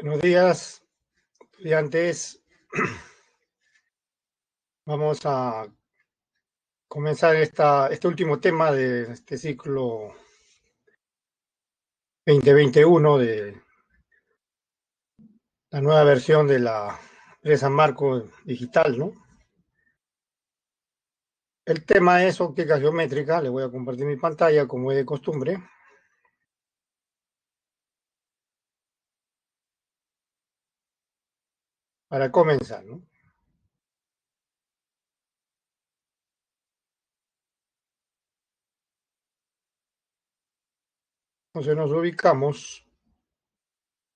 Buenos días, estudiantes. Vamos a comenzar este último tema de este ciclo 2021 de la nueva versión de la empresa Marco Digital, ¿no? El tema es óptica geométrica. Le voy a compartir mi pantalla como es de costumbre. Para comenzar, ¿no? Entonces nos ubicamos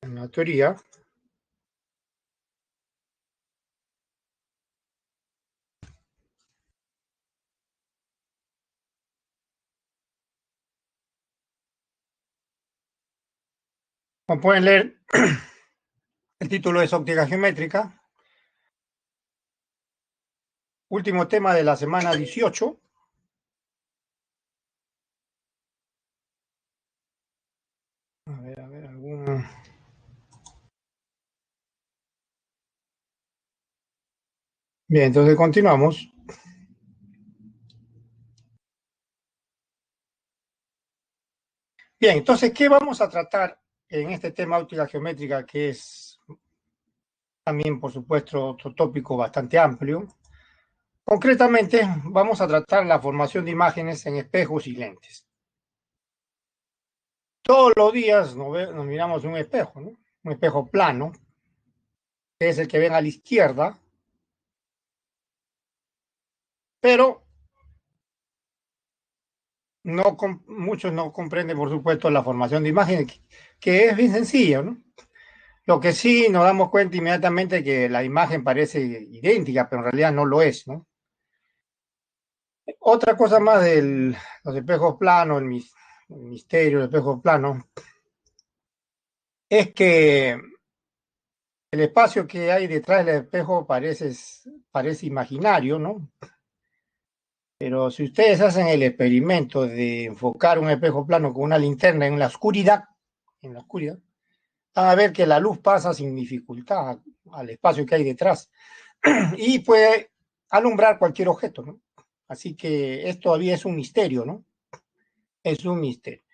en la teoría. Como pueden leer, el título es óptica geométrica. Último tema de la semana 18. A ver, algún... Bien, entonces continuamos. Bien, entonces, ¿qué vamos a tratar en este tema óptica geométrica, que es también, por supuesto, otro tópico bastante amplio? Concretamente, vamos a tratar la formación de imágenes en espejos y lentes. Todos los días nos miramos un espejo, ¿no? Un espejo plano, que es el que ven a la izquierda, pero muchos no comprenden, por supuesto, la formación de imágenes, que es bien sencilla, ¿no? Lo que sí nos damos cuenta inmediatamente que la imagen parece idéntica, pero en realidad no lo es, ¿no? Otra cosa más de los espejos planos, el misterio del espejo plano, es que el espacio que hay detrás del espejo parece imaginario, ¿no? Pero si ustedes hacen el experimento de enfocar un espejo plano con una linterna en la oscuridad, van a ver que la luz pasa sin dificultad al espacio que hay detrás y puede alumbrar cualquier objeto, ¿no? Así que esto todavía es un misterio, ¿no? Es un misterio.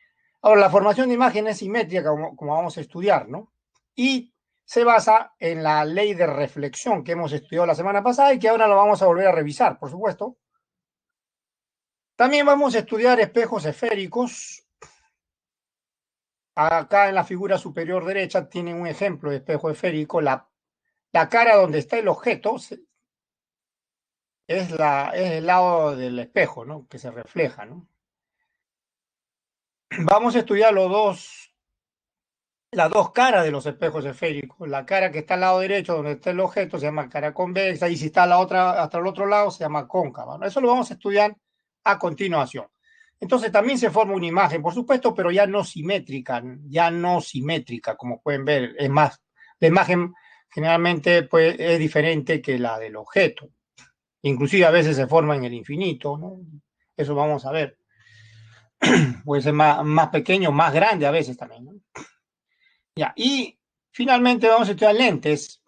Ahora, la formación de imágenes simétrica, como vamos a estudiar, ¿no? Y se basa en la ley de reflexión que hemos estudiado la semana pasada y que ahora lo vamos a volver a revisar, por supuesto. También vamos a estudiar espejos esféricos. Acá en la figura superior derecha tienen un ejemplo de espejo esférico. La cara donde está el objeto es el lado del espejo, ¿no? Que se refleja, ¿no? Vamos a estudiar las dos caras de los espejos esféricos. La cara que está al lado derecho, donde está el objeto, se llama cara convexa, y si está la otra, hasta el otro lado, se llama cóncava, ¿no? Eso lo vamos a estudiar a continuación. Entonces también se forma una imagen, por supuesto, pero ya no simétrica, como pueden ver. Es más, la imagen generalmente pues, es diferente que la del objeto. Inclusive a veces se forma en el infinito, ¿no? Eso vamos a ver. Puede ser más pequeño, más grande a veces también, ¿no? Ya, y finalmente vamos a estudiar lentes.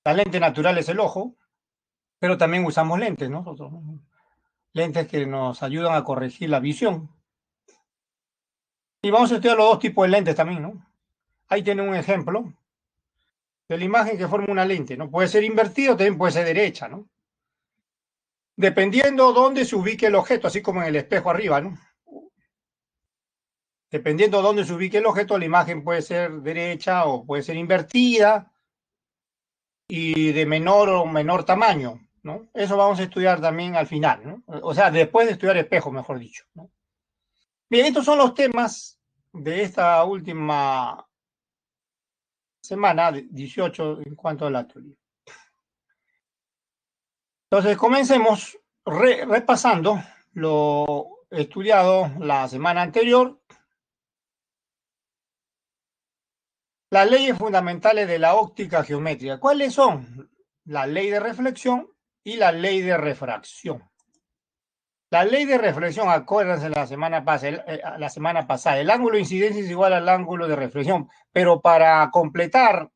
La lente natural es el ojo, pero también usamos lentes, ¿no? Nosotros, ¿no? Lentes que nos ayudan a corregir la visión. Y vamos a estudiar los dos tipos de lentes también, ¿no? Ahí tienen un ejemplo de la imagen que forma una lente, ¿no? Puede ser invertido, también puede ser derecha, ¿no? Dependiendo dónde se ubique el objeto, así como en el espejo arriba, ¿no? Dependiendo dónde se ubique el objeto, la imagen puede ser derecha o puede ser invertida y de menor o menor tamaño, ¿no? Eso vamos a estudiar también al final, ¿no? O sea, después de estudiar espejo, mejor dicho, ¿no? Bien, estos son los temas de esta última semana, 18, en cuanto a la teoría. Entonces, comencemos repasando lo estudiado la semana anterior. Las leyes fundamentales de la óptica geométrica. ¿Cuáles son? La ley de reflexión y la ley de refracción. La ley de reflexión, acuérdense la semana pasada, el ángulo de incidencia es igual al ángulo de reflexión, pero para completar,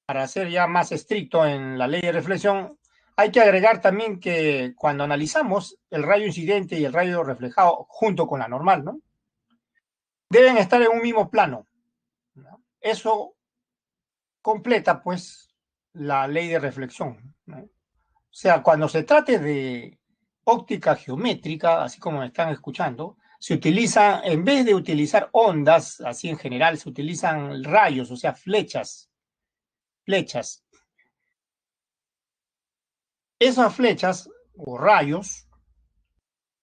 para ser ya más estricto en la ley de reflexión, hay que agregar también que cuando analizamos el rayo incidente y el rayo reflejado junto con la normal, ¿no? Deben estar en un mismo plano, ¿no? Eso completa, pues, la ley de reflexión, ¿no? O sea, cuando se trate de óptica geométrica, así como me están escuchando, se utiliza, en vez de utilizar ondas, así en general, se utilizan rayos, o sea, flechas, flechas. Esas flechas o rayos,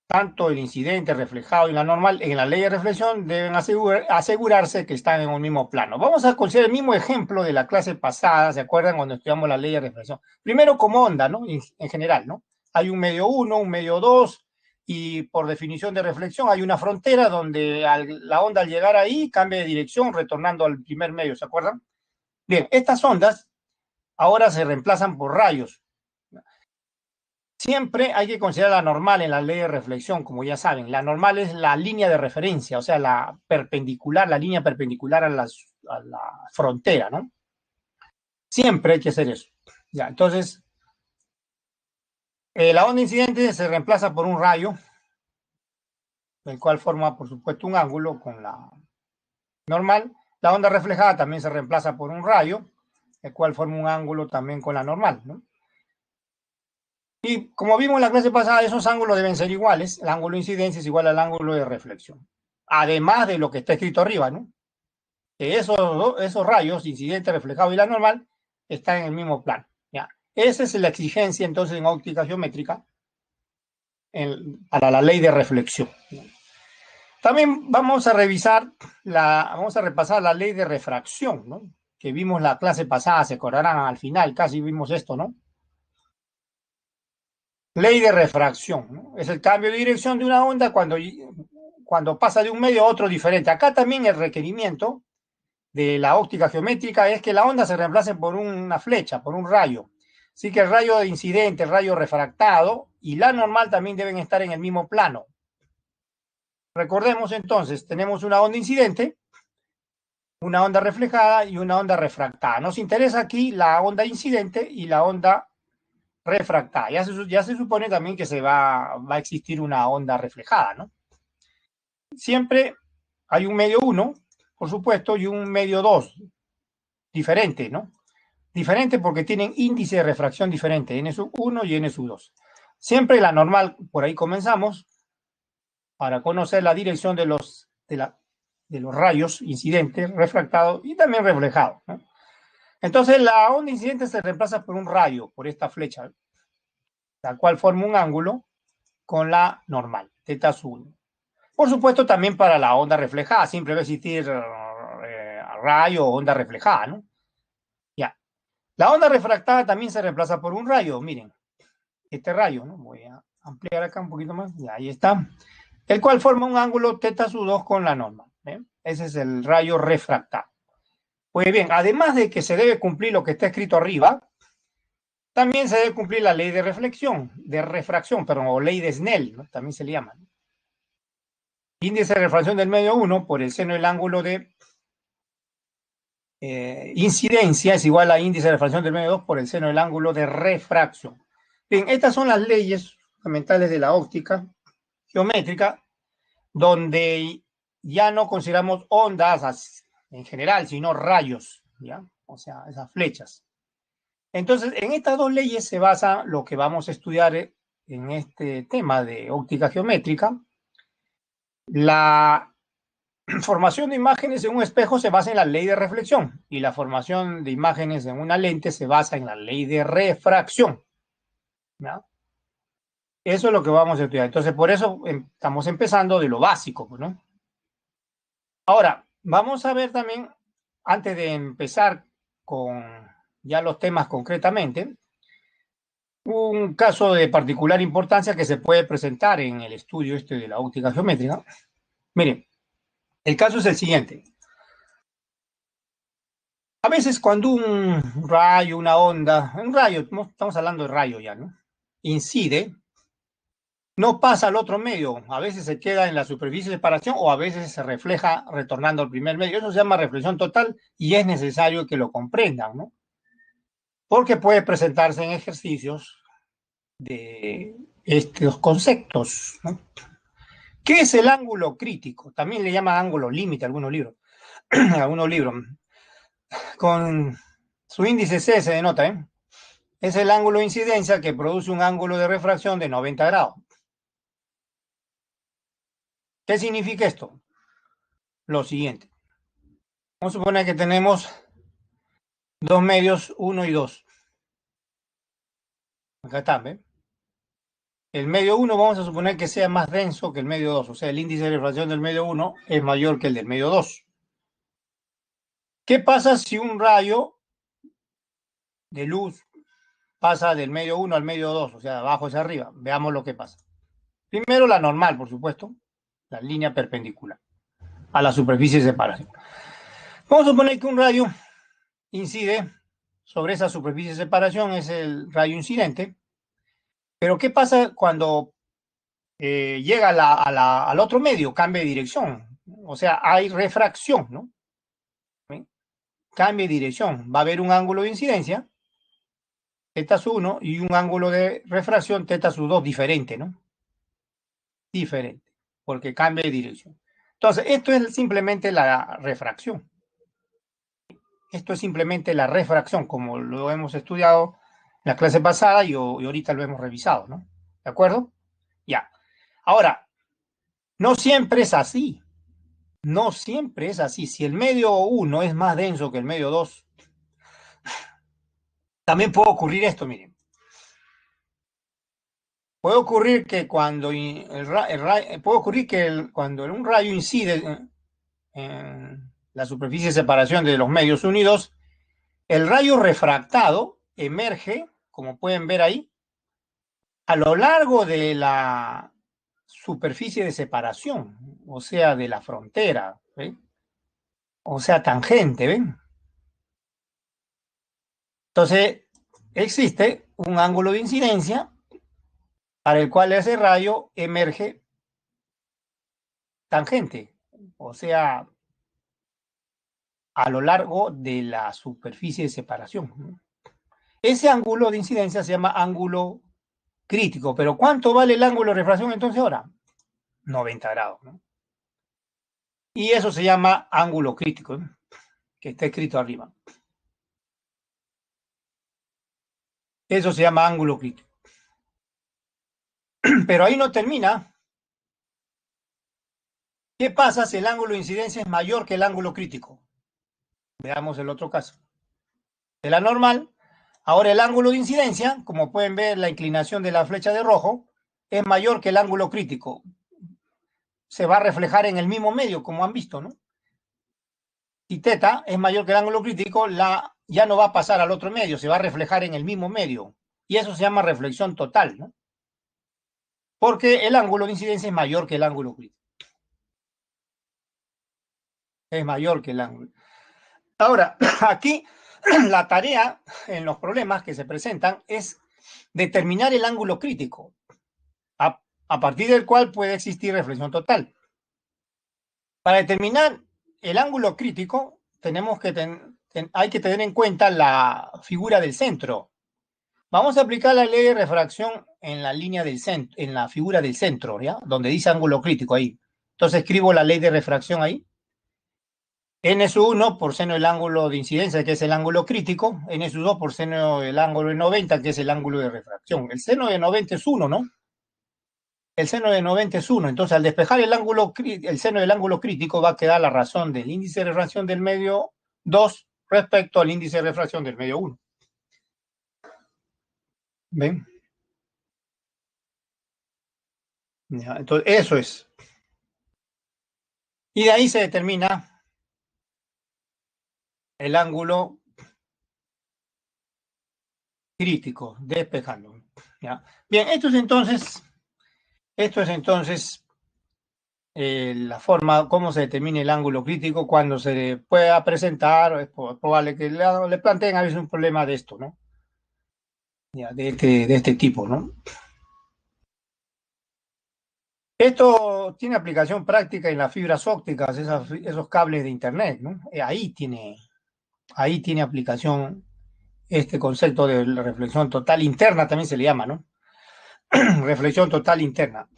tanto el incidente reflejado y la normal, en la ley de reflexión deben asegurarse que están en un mismo plano. Vamos a considerar el mismo ejemplo de la clase pasada, ¿se acuerdan cuando estudiamos la ley de reflexión? Primero como onda, ¿no? En general, ¿no? Hay un medio 1, un medio 2, y por definición de reflexión hay una frontera donde la onda al llegar ahí cambia de dirección retornando al primer medio, ¿se acuerdan? Bien, estas ondas ahora se reemplazan por rayos. Siempre hay que considerar la normal en la ley de reflexión, como ya saben. La normal es la línea de referencia, o sea, la perpendicular, la línea perpendicular a la frontera, ¿no? Siempre hay que hacer eso. Ya, entonces, la onda incidente se reemplaza por un rayo, el cual forma, por supuesto, un ángulo con la normal. La onda reflejada también se reemplaza por un rayo, el cual forma un ángulo también con la normal, ¿no? Y como vimos en la clase pasada, esos ángulos deben ser iguales. El ángulo de incidencia es igual al ángulo de reflexión. Además de lo que está escrito arriba, ¿no? Que esos rayos, incidente, reflejado y la normal, están en el mismo plano. ¿Ya? Esa es la exigencia entonces en óptica geométrica para la ley de reflexión. También vamos a vamos a repasar la ley de refracción, ¿no? Que vimos la clase pasada, se acordarán al final, casi vimos esto, ¿no? Ley de refracción, ¿no? Es el cambio de dirección de una onda cuando pasa de un medio a otro diferente. Acá también el requerimiento de la óptica geométrica es que la onda se reemplace por una flecha, por un rayo. Así que el rayo de incidente, el rayo refractado y la normal también deben estar en el mismo plano. Recordemos entonces, tenemos una onda incidente, una onda reflejada y una onda refractada. Nos interesa aquí la onda incidente y la onda refractada. Ya se supone también que va a existir una onda reflejada, ¿no? Siempre hay un medio 1, por supuesto, y un medio 2, diferente, ¿no? Diferente porque tienen índice de refracción diferente, N sub 1 y N sub 2. Siempre la normal, por ahí comenzamos, para conocer la dirección de los rayos incidentes, refractados y también reflejados, ¿no? Entonces la onda incidente se reemplaza por un rayo, por esta flecha, la cual forma un ángulo con la normal, teta sub 1. Por supuesto, también para la onda reflejada, siempre va a existir rayo o onda reflejada, ¿no? Ya. La onda refractada también se reemplaza por un rayo, miren, este rayo, ¿no? Voy a ampliar acá un poquito más, y ahí está, el cual forma un ángulo teta sub 2 con la norma. Ese es el rayo refractado. Pues bien, además de que se debe cumplir lo que está escrito arriba, también se debe cumplir la ley de refracción, perdón, o ley de Snell, ¿no? También se le llama, ¿no? Índice de refracción del medio 1 por el seno del ángulo de incidencia es igual a índice de refracción del medio 2 por el seno del ángulo de refracción. Bien, estas son las leyes fundamentales de la óptica geométrica, donde ya no consideramos ondas en general, sino rayos, ¿ya? O sea, esas flechas. Entonces, en estas dos leyes se basa lo que vamos a estudiar en este tema de óptica geométrica. La formación de imágenes en un espejo se basa en la ley de reflexión y la formación de imágenes en una lente se basa en la ley de refracción, ¿no? Eso es lo que vamos a estudiar. Entonces, por eso estamos empezando de lo básico, ¿no? Ahora, vamos a ver también, antes de empezar con ya los temas concretamente, un caso de particular importancia que se puede presentar en el estudio este de la óptica geométrica. Miren, el caso es el siguiente. A veces cuando un rayo, una onda, un rayo, estamos hablando de rayo ya, ¿no? Incide, no pasa al otro medio, a veces se queda en la superficie de separación o a veces se refleja retornando al primer medio. Eso se llama reflexión total y es necesario que lo comprendan, ¿no? Porque puede presentarse en ejercicios de estos conceptos, ¿no? ¿Qué es el ángulo crítico? También le llaman ángulo límite a algunos libros. Algunos libros. Con su índice C se denota, ¿eh? Es el ángulo de incidencia que produce un ángulo de refracción de 90 grados. ¿Qué significa esto? Lo siguiente. Vamos a suponer que tenemos dos medios, 1 y 2. Acá está, ¿ves? El medio 1 vamos a suponer que sea más denso que el medio 2. O sea, el índice de refracción del medio 1 es mayor que el del medio 2. ¿Qué pasa si un rayo de luz pasa del medio 1 al medio 2? O sea, de abajo hacia arriba. Veamos lo que pasa. Primero la normal, por supuesto. La línea perpendicular a la superficie de separación. Vamos a suponer que un rayo incide sobre esa superficie de separación, es el rayo incidente. Pero ¿qué pasa cuando llega al otro medio? Cambia de dirección. O sea, hay refracción, ¿no? ¿Sí? Cambia de dirección. Va a haber un ángulo de incidencia, θ 1, y un ángulo de refracción, θ 2, diferente, ¿no? Diferente, porque cambia de dirección. Entonces, esto es simplemente la refracción. Esto es simplemente la refracción, como lo hemos estudiado en la clase pasada y ahorita lo hemos revisado, ¿no? ¿De acuerdo? Ya. Ahora, no siempre es así. No siempre es así. Si el medio 1 es más denso que el medio 2, también puede ocurrir esto, miren. Puede ocurrir que cuando cuando un rayo incide en la superficie de separación de los medios unidos, el rayo refractado emerge, como pueden ver ahí, a lo largo de la superficie de separación, o sea, de la frontera, ¿ven? O sea, tangente, ¿ven? Entonces, existe un ángulo de incidencia para el cual ese rayo emerge tangente, o sea, a lo largo de la superficie de separación. Ese ángulo de incidencia se llama ángulo crítico, pero ¿cuánto vale el ángulo de refracción entonces ahora? 90 grados, ¿no? Y eso se llama ángulo crítico, ¿no? Que está escrito arriba. Eso se llama ángulo crítico. Pero ahí no termina. ¿Qué pasa si el ángulo de incidencia es mayor que el ángulo crítico? Veamos el otro caso. De la normal, ahora el ángulo de incidencia, como pueden ver la inclinación de la flecha de rojo, es mayor que el ángulo crítico. Se va a reflejar en el mismo medio, como han visto, ¿no? Si θ es mayor que el ángulo crítico, ya no va a pasar al otro medio, se va a reflejar en el mismo medio. Y eso se llama reflexión total, ¿no? Porque el ángulo de incidencia es mayor que el ángulo crítico. Es mayor que el ángulo. Ahora, aquí la tarea en los problemas que se presentan es determinar el ángulo crítico, a partir del cual puede existir reflexión total. Para determinar el ángulo crítico, tenemos que hay que tener en cuenta la figura del centro. Vamos a aplicar la ley de refracción en la línea del centro, en la figura del centro, ¿ya? Donde dice ángulo crítico ahí. Entonces escribo la ley de refracción ahí. N sub 1 por seno del ángulo de incidencia, que es el ángulo crítico. N sub 2 por seno del ángulo de 90, que es el ángulo de refracción. El seno de 90 es 1, ¿no? El seno de 90 es 1. Entonces, al despejar el seno del ángulo crítico, va a quedar la razón del índice de refracción del medio 2 respecto al índice de refracción del medio 1. ¿Ven? Ya, entonces, eso es. Y de ahí se determina el ángulo crítico, despejando. ¿Ya? Bien, esto es entonces la forma, cómo se determina el ángulo crítico cuando se pueda presentar, es probable que le planteen a veces un problema de esto, ¿no? Ya, de este tipo, ¿no? Esto tiene aplicación práctica en las fibras ópticas, esos cables de internet, ¿no? Ahí tiene aplicación este concepto de la reflexión total interna, también se le llama, ¿no? Reflexión total interna.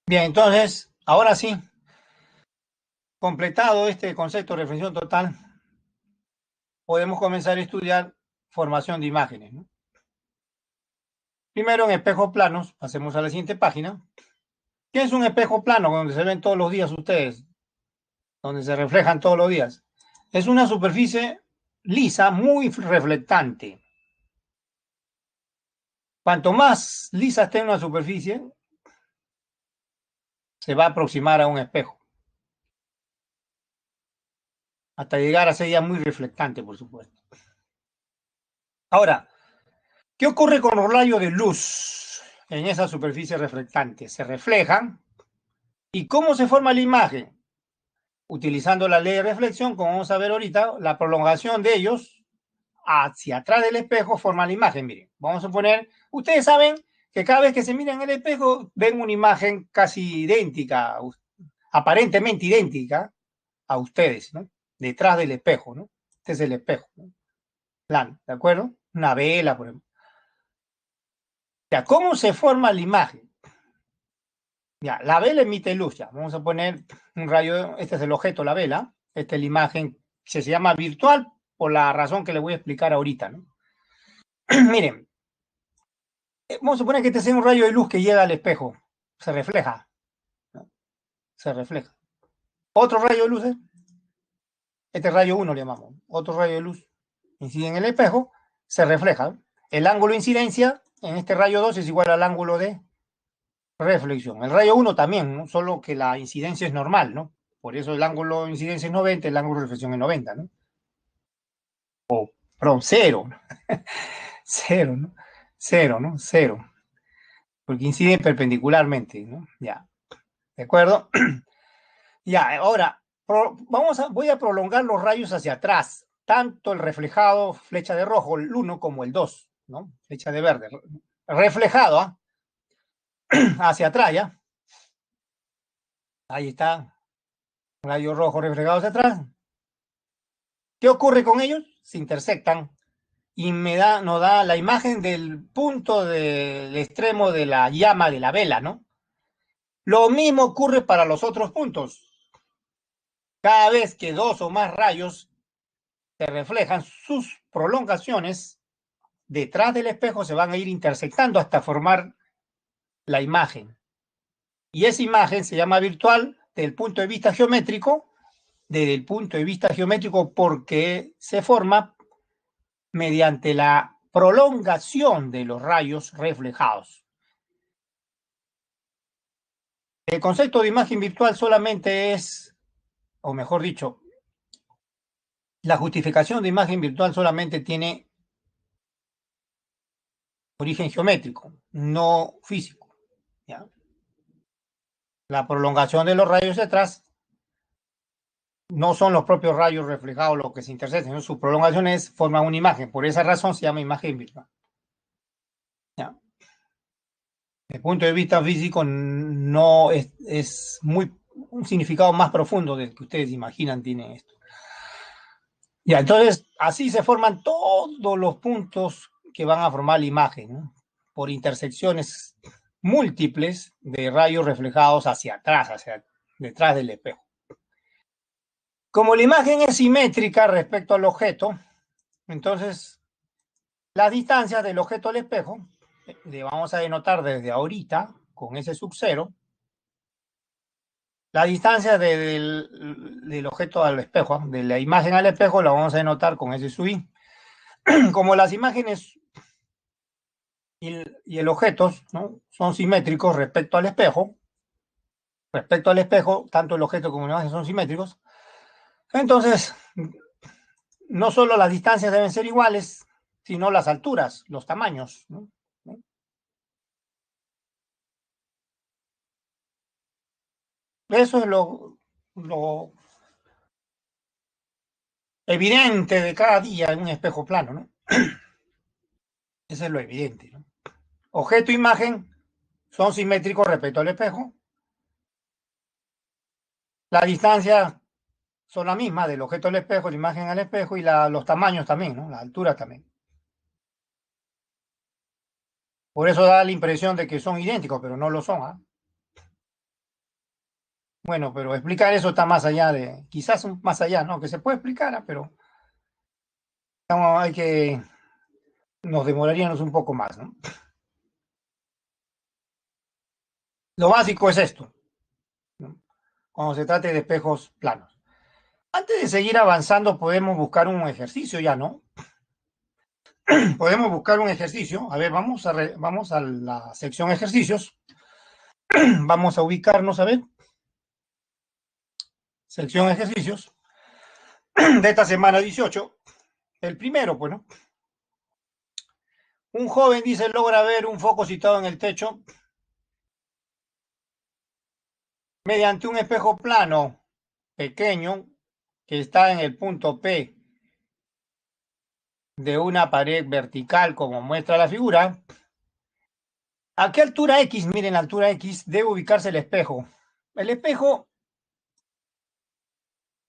Bien, entonces, ahora sí, completado este concepto de reflexión total, podemos comenzar a estudiar formación de imágenes, ¿no? Primero en espejos planos, pasemos a la siguiente página. ¿Qué es un espejo plano donde se ven todos los días ustedes? Donde se reflejan todos los días. Es una superficie lisa, muy reflectante. Cuanto más lisa esté una superficie, se va a aproximar a un espejo, hasta llegar a ser ya muy reflectante, por supuesto. Ahora, ¿qué ocurre con los rayos de luz en esa superficie reflectante? Se reflejan. ¿Y cómo se forma la imagen? Utilizando la ley de reflexión, como vamos a ver ahorita, la prolongación de ellos hacia atrás del espejo forma la imagen. Miren, vamos a poner, ustedes saben que cada vez que se miran en el espejo ven una imagen casi idéntica, aparentemente idéntica a ustedes, ¿no? Detrás del espejo, ¿no? Este es el espejo, ¿no? Plano, ¿de acuerdo? Una vela, por ejemplo. Ya, ¿cómo se forma la imagen? Ya, la vela emite luz, ya. Vamos a poner un rayo, este es el objeto, la vela. Esta es la imagen, se llama virtual por la razón que le voy a explicar ahorita, ¿no? Miren, vamos a suponer que este es un rayo de luz que llega al espejo, se refleja, ¿no? Se refleja. Otro rayo de luz, este rayo 1 le llamamos, otro rayo de luz incide en el espejo, se refleja. El ángulo de incidencia en este rayo 2 es igual al ángulo de reflexión. El rayo 1 también, ¿no? Solo que la incidencia es normal, ¿no? Por eso el ángulo de incidencia es 90, el ángulo de reflexión es 90, ¿no? Perdón, cero, cero, ¿no? Cero, ¿no? Cero, porque inciden perpendicularmente, ¿no? Ya, ¿de acuerdo? Ya, ahora, voy a prolongar los rayos hacia atrás, tanto el reflejado, flecha de rojo, el 1 como el 2, ¿no? Flecha de verde, reflejado, ¿ah? Hacia atrás, ¿ya? Ahí está, rayo rojo reflejado hacia atrás. ¿Qué ocurre con ellos? Se intersectan y nos da la imagen del punto del extremo de la llama de la vela, ¿no? Lo mismo ocurre para los otros puntos. Cada vez que dos o más rayos se reflejan, sus prolongaciones detrás del espejo se van a ir intersectando hasta formar la imagen. Y esa imagen se llama virtual desde el punto de vista geométrico, desde el punto de vista geométrico porque se forma mediante la prolongación de los rayos reflejados. El concepto de imagen virtual solamente es, o mejor dicho, la justificación de imagen virtual solamente tiene origen geométrico, no físico, ¿ya? La prolongación de los rayos de atrás no son los propios rayos reflejados los que se intersectan, sino su prolongación forma una imagen. Por esa razón se llama imagen virtual. ¿Ya? Desde el punto de vista físico no es muy un significado más profundo del que ustedes imaginan tiene esto. Ya, entonces así se forman todos los puntos que van a formar la imagen, ¿no? Por intersecciones múltiples de rayos reflejados hacia atrás, hacia detrás del espejo. Como la imagen es simétrica respecto al objeto, entonces las distancias del objeto al espejo le vamos a denotar desde ahorita con ese sub cero. La distancia del objeto al espejo, de la imagen al espejo, la vamos a denotar con ese sub i. Como las imágenes y el objeto, ¿no?, son simétricos respecto al espejo, tanto el objeto como la imagen son simétricos, entonces no solo las distancias deben ser iguales, sino las alturas, los tamaños, ¿no? Eso es lo evidente de cada día en un espejo plano, ¿no? Eso es lo evidente, ¿no? Objeto e imagen son simétricos respecto al espejo. La distancia son la misma del objeto al espejo, la imagen al espejo y los tamaños también, ¿no? La altura también. Por eso da la impresión de que son idénticos, pero no lo son, ¿ah? Bueno, pero explicar eso está más allá de, quizás más allá, ¿no? Que se puede explicar, ¿ah? Pero hay que, nos demoraríamos un poco más, ¿no? Lo básico es esto, ¿no? Cuando se trate de espejos planos. Antes de seguir avanzando, podemos buscar un ejercicio ya, ¿no? Podemos buscar un ejercicio. A ver, vamos a la sección ejercicios. Vamos a ubicarnos, a ver, sección ejercicios de esta semana 18. El primero, pues, ¿no? Un joven dice logra ver un foco situado en el techo mediante un espejo plano pequeño que está en el punto P de una pared vertical, como muestra la figura. ¿A qué altura X? Miren, la altura X debe ubicarse el espejo. El espejo,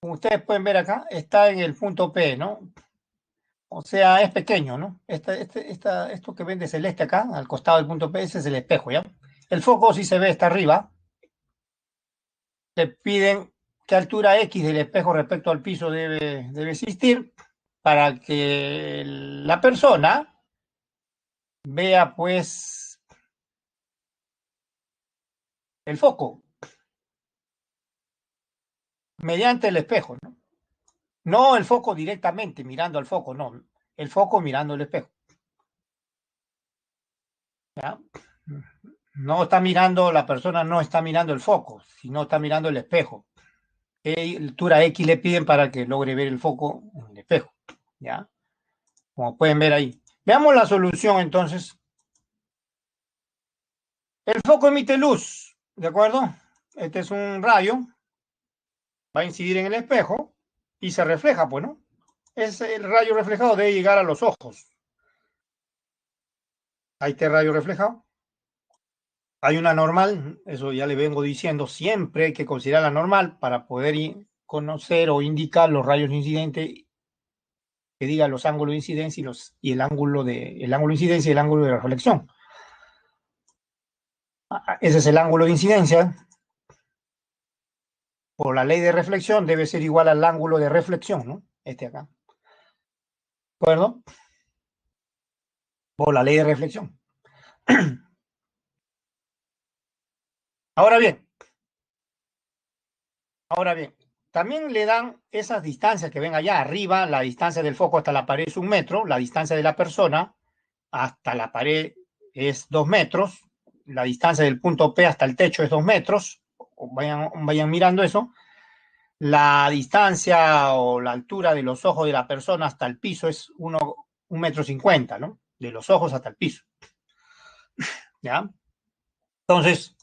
como ustedes pueden ver acá, está en el punto P, ¿no? O sea, es pequeño, ¿no? Esto que ven de celeste acá, al costado del punto P, ese es el espejo, ¿ya? El foco, si se ve, está arriba. Le piden qué altura X del espejo respecto al piso debe existir para que la persona vea, pues, el foco mediante el espejo, ¿no? No el foco directamente mirando al foco, no. El foco mirando el espejo. ¿Ya? No está mirando, la persona no está mirando el foco, sino está mirando el espejo. ¿Qué altura X le piden para que logre ver el foco en el espejo? ¿Ya? Como pueden ver ahí. Veamos la solución entonces. El foco emite luz, ¿de acuerdo? Este es un rayo, va a incidir en el espejo y se refleja, pues, ¿no? El rayo reflejado debe llegar a los ojos. Ahí está el rayo reflejado. Hay una normal, eso ya le vengo diciendo, siempre hay que considerar la normal para poder conocer o indicar los rayos incidentes, que diga los ángulos de incidencia y el ángulo de incidencia y el ángulo de reflexión. Ese es el ángulo de incidencia. Por la ley de reflexión debe ser igual al ángulo de reflexión, ¿no? Este acá. ¿De acuerdo? Por la ley de reflexión. Ahora bien, también le dan esas distancias que ven allá arriba, la distancia del foco hasta la pared es 1 metro, la distancia de la persona hasta la pared es 2 metros, la distancia del punto P hasta el techo es 2 metros, vayan mirando eso, la distancia o la altura de los ojos de la persona hasta el piso es 1,50 m, ¿no? De los ojos hasta el piso. ¿Ya? Entonces,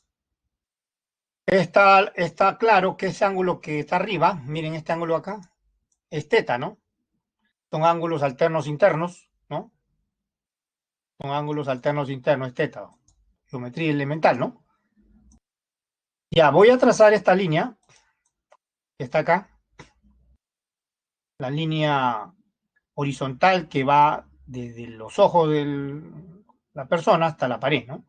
está claro que ese ángulo que está arriba, miren este ángulo acá, es teta, ¿no? Son ángulos alternos internos, ¿no? Son ángulos alternos internos, es teta. Geometría elemental, ¿no? Ya, voy a trazar esta línea que está acá, la línea horizontal que va desde los ojos de la persona hasta la pared, ¿no?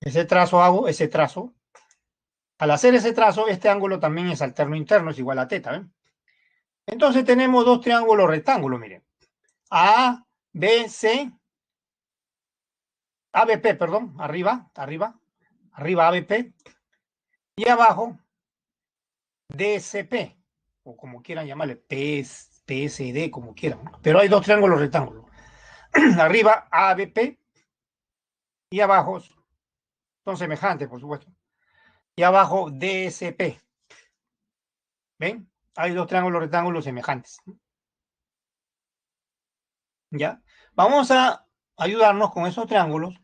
Ese trazo hago, ese trazo. Al hacer ese trazo, este ángulo también es alterno interno, es igual a teta, ¿ven? Entonces tenemos dos triángulos rectángulos, miren. A, B, C, ABP, perdón, arriba, ABP, y abajo DCP, o como quieran llamarle, PSD, como quieran, ¿no? Pero hay dos triángulos rectángulos. Arriba ABP y abajo son semejantes, por supuesto. Y abajo DSP. ¿Ven? Hay dos triángulos rectángulos semejantes. ¿Ya? Vamos a ayudarnos con esos triángulos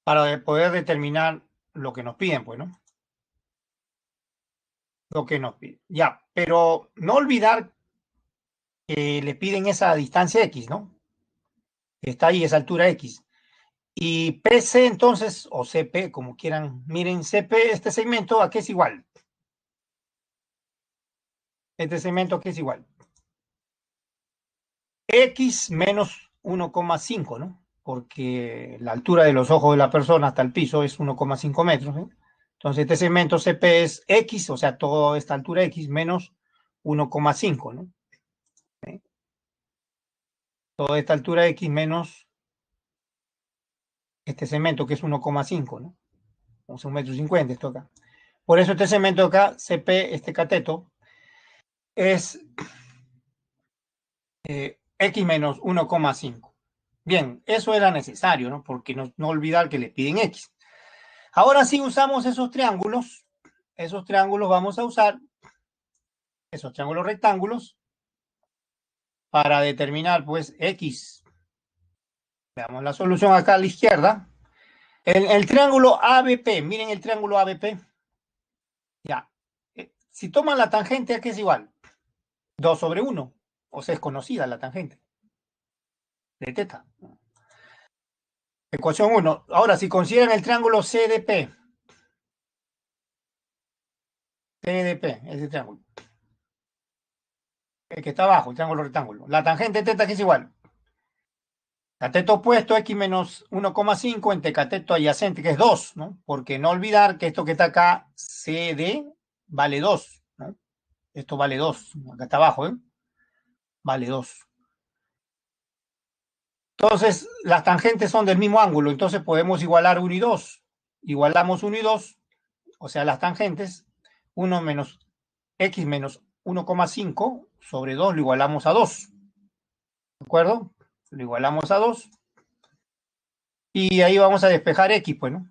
para poder determinar lo que nos piden, pues, ¿no? Lo que nos piden. Ya, pero no olvidar que le piden esa distancia X, ¿no? Está ahí, es altura X. Y PC entonces, o CP, como quieran, miren, CP, este segmento, ¿a qué es igual? Este segmento, ¿a qué es igual? X menos 1,5, ¿no? Porque la altura de los ojos de la persona hasta el piso es 1,5 metros, ¿eh? Entonces, este segmento CP es X, o sea, toda esta altura X menos 1,5, ¿no? ¿Eh? Toda esta altura X menos este segmento que es 1,5, ¿no? O sea, 1,50 m esto acá. Por eso este segmento acá, CP, este cateto, es X menos 1,5. Bien, eso era necesario, ¿no? Porque no olvidar que le piden X. Ahora sí usamos esos triángulos vamos a usar esos triángulos rectángulos para determinar pues X. Veamos la solución acá a la izquierda. El triángulo ABP, miren el triángulo ABP. Ya. Si toman la tangente, ¿a qué es igual? 2/1. O sea, es conocida la tangente de teta. Ecuación 1. Ahora, si consideran el triángulo CDP, ese triángulo, el que está abajo, el triángulo rectángulo, la tangente teta, ¿qué es igual? Cateto opuesto, X menos 1,5 entre cateto adyacente, que es 2, ¿no? Porque no olvidar que esto que está acá, CD, vale 2, ¿no? Esto vale 2, acá está abajo, ¿eh? Vale 2. Entonces, las tangentes son del mismo ángulo, entonces podemos igualar 1 y 2. Igualamos 1 y 2, o sea, las tangentes, 1 menos X menos 1,5 sobre 2 lo igualamos a 2, ¿de acuerdo? Lo igualamos a 2 y ahí vamos a despejar X, pues, ¿no?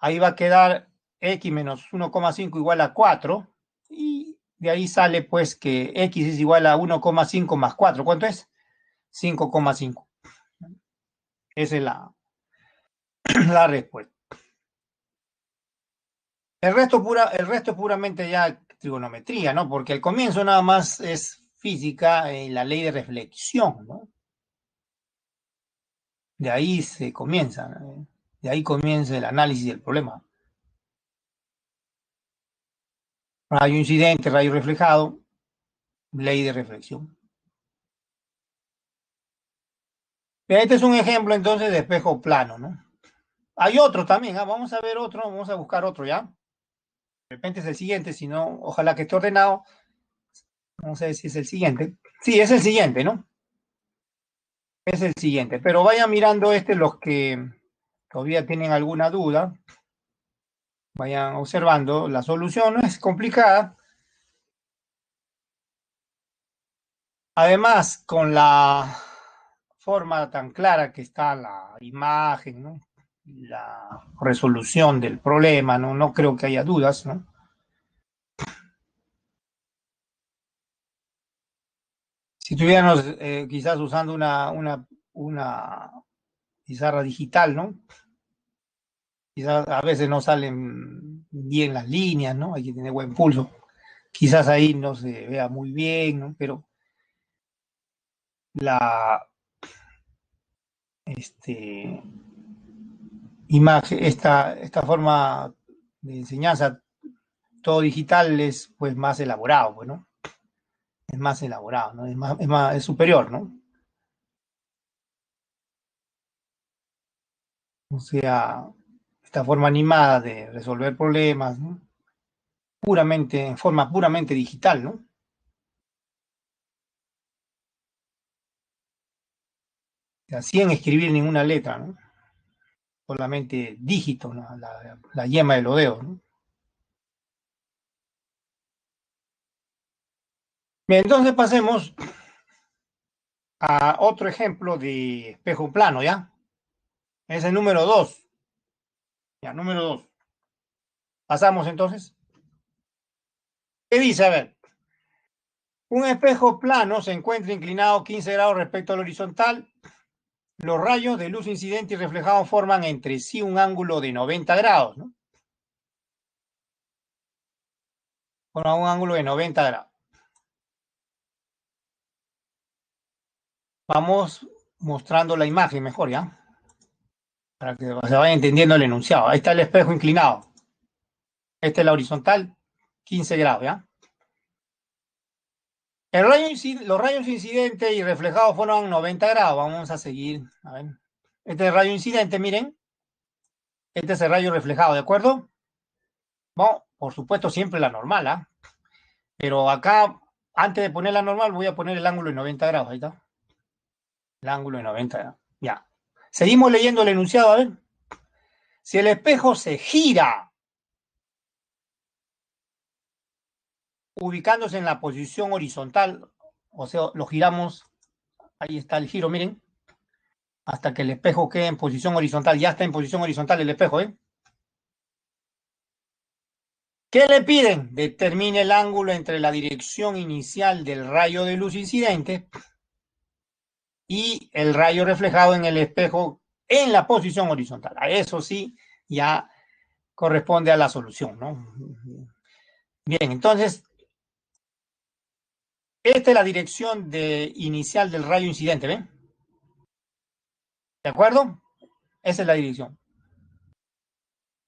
Ahí va a quedar X menos 1,5 igual a 4 y de ahí sale pues que X es igual a 1,5 más 4. ¿Cuánto es? 5,5. Esa es la respuesta. El resto es puramente ya trigonometría, ¿no? Porque el comienzo nada más es física, la ley de reflexión, ¿no? De ahí se comienza, ¿no? De ahí comienza el análisis del problema. Rayo incidente, rayo reflejado, ley de reflexión. Este es un ejemplo entonces de espejo plano, ¿no? Hay otro también, ¿ah? Vamos a ver otro, vamos a buscar otro ya. De repente es el siguiente, si no, ojalá que esté ordenado. Vamos a ver si es el siguiente. Sí, es el siguiente, ¿no? Es el siguiente, pero vayan mirando los que todavía tienen alguna duda. Vayan observando. La solución no es complicada. Además, con la forma tan clara que está la imagen, ¿no? La resolución del problema, ¿no? No creo que haya dudas, ¿no? Si estuviéramos quizás usando una pizarra digital, ¿no? Quizás a veces no salen bien las líneas, ¿no? Hay que tener buen pulso. Quizás ahí no se vea muy bien, ¿no? Pero la este, imagen, esta forma de enseñanza, todo digital es pues más elaborado, pues, ¿no? Es más elaborado, ¿no? Es superior, ¿no? O sea, esta forma animada de resolver problemas, ¿no? Puramente, en forma puramente digital, ¿no? O sea, sin escribir ninguna letra, ¿no? Solamente dígitos, ¿no? La yema de los dedos, ¿no? Bien, entonces pasemos a otro ejemplo de espejo plano, ¿ya? Es el número 2. Ya, número 2. Pasamos entonces. ¿Qué dice? A ver, un espejo plano se encuentra inclinado 15 grados respecto al horizontal. Los rayos de luz incidente y reflejado forman entre sí un ángulo de 90 grados, ¿no? Forman un ángulo de 90 grados. Vamos mostrando la imagen mejor, ¿ya? Para que se vaya entendiendo el enunciado. Ahí está el espejo inclinado. Esta es la horizontal, 15 grados, ¿ya? Los rayos incidentes y reflejados fueron 90 grados. Vamos a seguir. A ver. Este es el rayo incidente, miren. Este es el rayo reflejado, ¿de acuerdo? Bueno, por supuesto, siempre la normal, ¿ah? Pero acá, antes de poner la normal, voy a poner el ángulo de 90 grados. Ahí está. El ángulo de 90 grados. Ya. Seguimos leyendo el enunciado, a ver. Si el espejo se gira, ubicándose en la posición horizontal, o sea, lo giramos, ahí está el giro, miren, hasta que el espejo quede en posición horizontal. Ya está en posición horizontal el espejo, ¿eh? ¿Qué le piden? Determine el ángulo entre la dirección inicial del rayo de luz incidente y el rayo reflejado en el espejo en la posición horizontal. A eso sí, ya corresponde a la solución, ¿no? Bien, entonces, esta es la dirección inicial del rayo incidente, ¿ven? ¿De acuerdo? Esa es la dirección.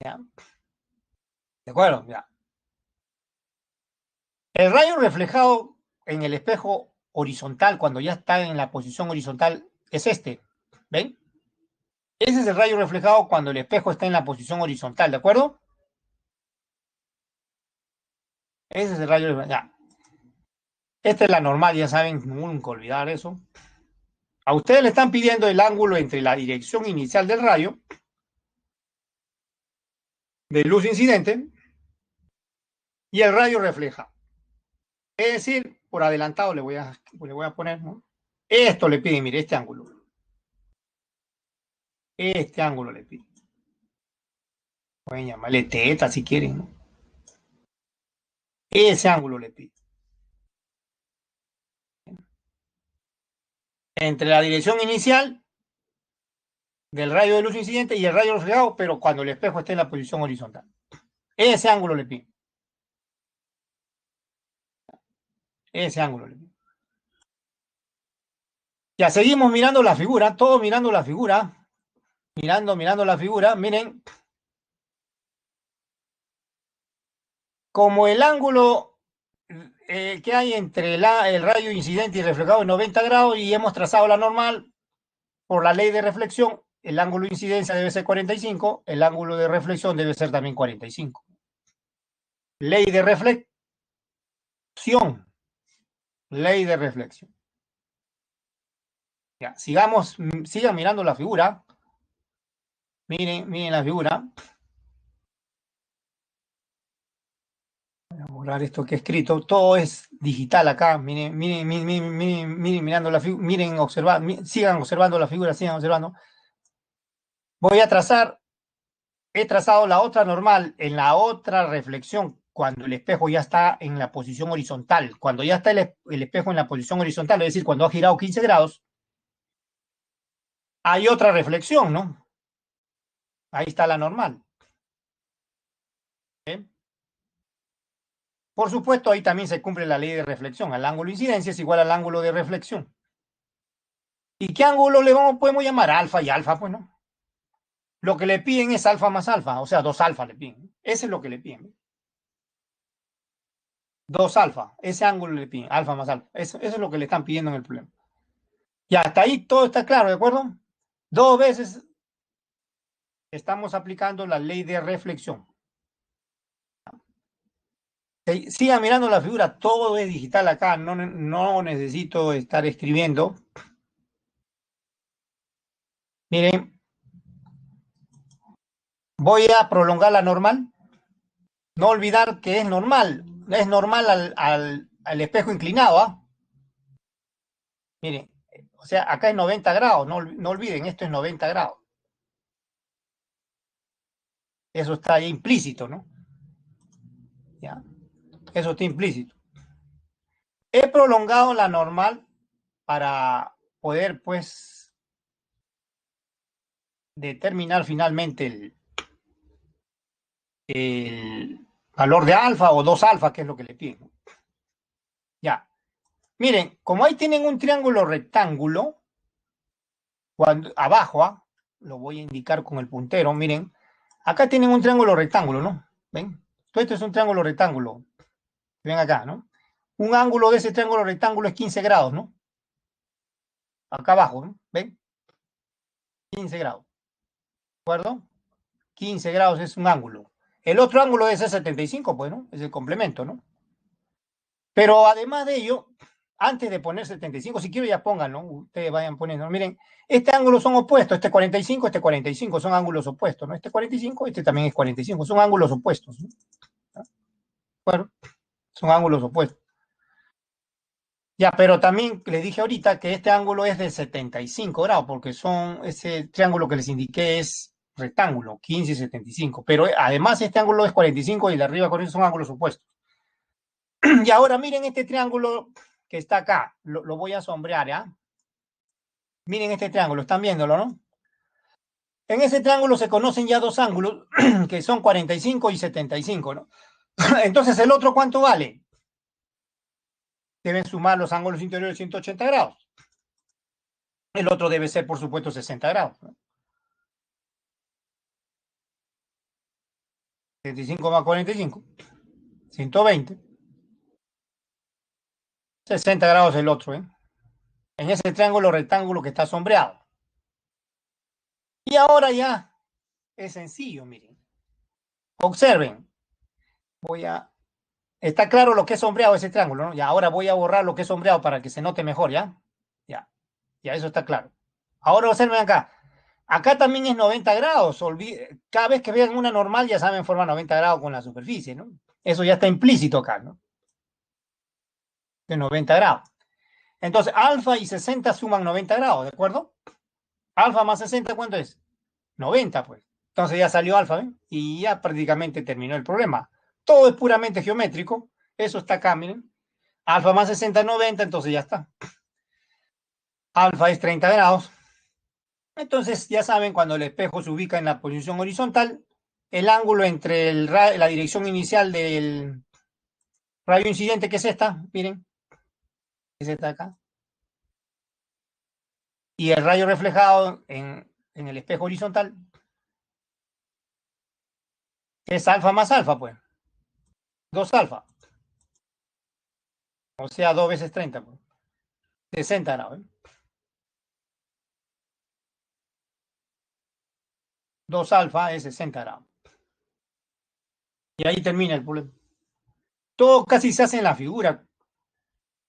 ¿Ya? ¿De acuerdo? Ya. El rayo reflejado en el espejo horizontal, cuando ya está en la posición horizontal, es este. ¿Ven? Ese es el rayo reflejado cuando el espejo está en la posición horizontal, ¿de acuerdo? Ese es el rayo reflejado. Ya. Esta es la normal, ya saben, nunca olvidar eso. A ustedes le están pidiendo el ángulo entre la dirección inicial del rayo de luz incidente y el rayo reflejado. Es decir, por adelantado le voy a poner, ¿no? Esto le piden, mire, este ángulo. Este ángulo le piden. Pueden llamarle teta si quieren, ¿no? Ese ángulo le piden. Entre la dirección inicial del rayo de luz incidente y el rayo reflejado, pero cuando el espejo esté en la posición horizontal. Ese ángulo le piden. Ese ángulo le piden. Ya seguimos mirando la figura, todos mirando la figura. Mirando la figura, miren. Como el ángulo que hay entre el rayo incidente y reflejado es 90 grados y hemos trazado la normal por la ley de reflexión, el ángulo de incidencia debe ser 45, el ángulo de reflexión debe ser también 45. Ley de reflexión. Ley de reflexión. Ya, sigan mirando la figura. Miren la figura. Voy a borrar esto que he escrito. Todo es digital acá. Miren, mirando la figura. Miren, sigan observando la figura, sigan observando. Voy a trazar. He trazado la otra normal en la otra reflexión cuando el espejo ya está en la posición horizontal. Cuando ya está el espejo en la posición horizontal, es decir, cuando ha girado 15 grados, hay otra reflexión, ¿no? Ahí está la normal. ¿Eh? Por supuesto, ahí también se cumple la ley de reflexión. El ángulo de incidencia es igual al ángulo de reflexión. ¿Y qué ángulo podemos llamar? Alfa y alfa, pues no. Lo que le piden es alfa más alfa, o sea, 2 alfa le piden. Ese es lo que le piden. 2 alfa, ese ángulo le piden, alfa más alfa. Eso es lo que le están pidiendo en el problema. Y hasta ahí todo está claro, ¿de acuerdo? 2 veces estamos aplicando la ley de reflexión. Sigan mirando la figura, todo es digital acá, no necesito estar escribiendo. Miren, voy a prolongar la normal. No olvidar que es normal al espejo inclinado, ¿ah? Miren, o sea, acá es 90 grados, no olviden, esto es 90 grados. Eso está ahí implícito, ¿no? ¿Ya? Eso está implícito. He prolongado la normal para poder, pues, determinar finalmente el valor de alfa o 2 alfa, que es lo que le piden, ¿no? Ya. Miren, como ahí tienen un triángulo rectángulo, Cuando, abajo, lo voy a indicar con el puntero, miren, acá tienen un triángulo rectángulo, ¿no? ¿Ven? Todo esto es un triángulo rectángulo. Ven acá, ¿no? Un ángulo de ese triángulo rectángulo es 15 grados, ¿no? Acá abajo, ¿no? ¿Ven? 15 grados, ¿de acuerdo? 15 grados es un ángulo. El otro ángulo es el 75, pues, ¿no? Es el complemento, ¿no? Pero además de ello, antes de poner 75, si quiero ya pongan, ¿no? Ustedes vayan poniendo. Miren, este ángulo son opuestos, este 45, este 45, son ángulos opuestos, ¿no? Este 45, este también es 45, son ángulos opuestos, ¿no? Bueno, son ángulos opuestos. Ya, pero también les dije ahorita que este ángulo es de 75 grados, porque son, ese triángulo que les indiqué es rectángulo, 15 y 75. Pero además este ángulo es 45 y el de arriba con eso son ángulos opuestos. Y ahora miren este triángulo que está acá, lo voy a sombrear, ¿ya? Miren este triángulo, están viéndolo, ¿no? En ese triángulo se conocen ya dos ángulos que son 45 y 75, ¿no? Entonces, ¿el otro cuánto vale? Deben sumar los ángulos interiores 180 grados. El otro debe ser, por supuesto, 60 grados, ¿no? 75 más 45, 120. 60 grados el otro, ¿eh? En ese triángulo rectángulo que está sombreado. Y ahora ya es sencillo, miren. Observen. Voy a... Está claro lo que es sombreado ese triángulo, ¿no? Y ahora voy a borrar lo que es sombreado para que se note mejor, ¿ya? Ya, ya eso está claro. Ahora observen acá. Acá también es 90 grados. Cada vez que vean una normal ya saben forma 90 grados con la superficie, ¿no? Eso ya está implícito acá, ¿no? De 90 grados. Entonces, alfa y 60 suman 90 grados, ¿de acuerdo? Alfa más 60, ¿cuánto es? 90, pues. Entonces ya salió alfa, ¿eh? Y ya prácticamente terminó el problema. Todo es puramente geométrico. Eso está acá, miren. Alfa más 60 es 90, entonces ya está. Alfa es 30 grados. Entonces, ya saben, cuando el espejo se ubica en la posición horizontal, el ángulo entre la dirección inicial del rayo incidente, que es esta, miren, es esta acá, y el rayo reflejado en el espejo horizontal, es alfa más alfa, pues, 2 alfa, o sea, 2 veces 30, pues, 60 grados, ¿eh? 2 alfa es 60 grados. Y ahí termina el problema. Todo casi se hace en la figura.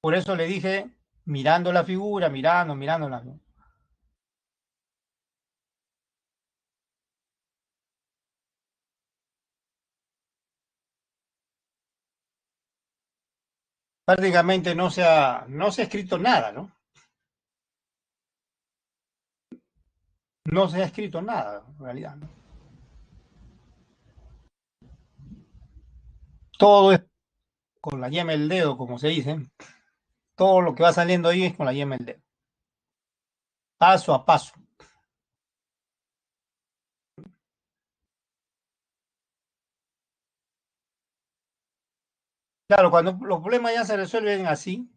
Por eso le dije, mirando la figura, mirando la figura. Prácticamente no se ha escrito nada, ¿no? No se ha escrito nada, en realidad, ¿no? Todo es con la yema del dedo, como se dice. Todo lo que va saliendo ahí es con la yema del dedo. Paso a paso. Claro, cuando los problemas ya se resuelven así,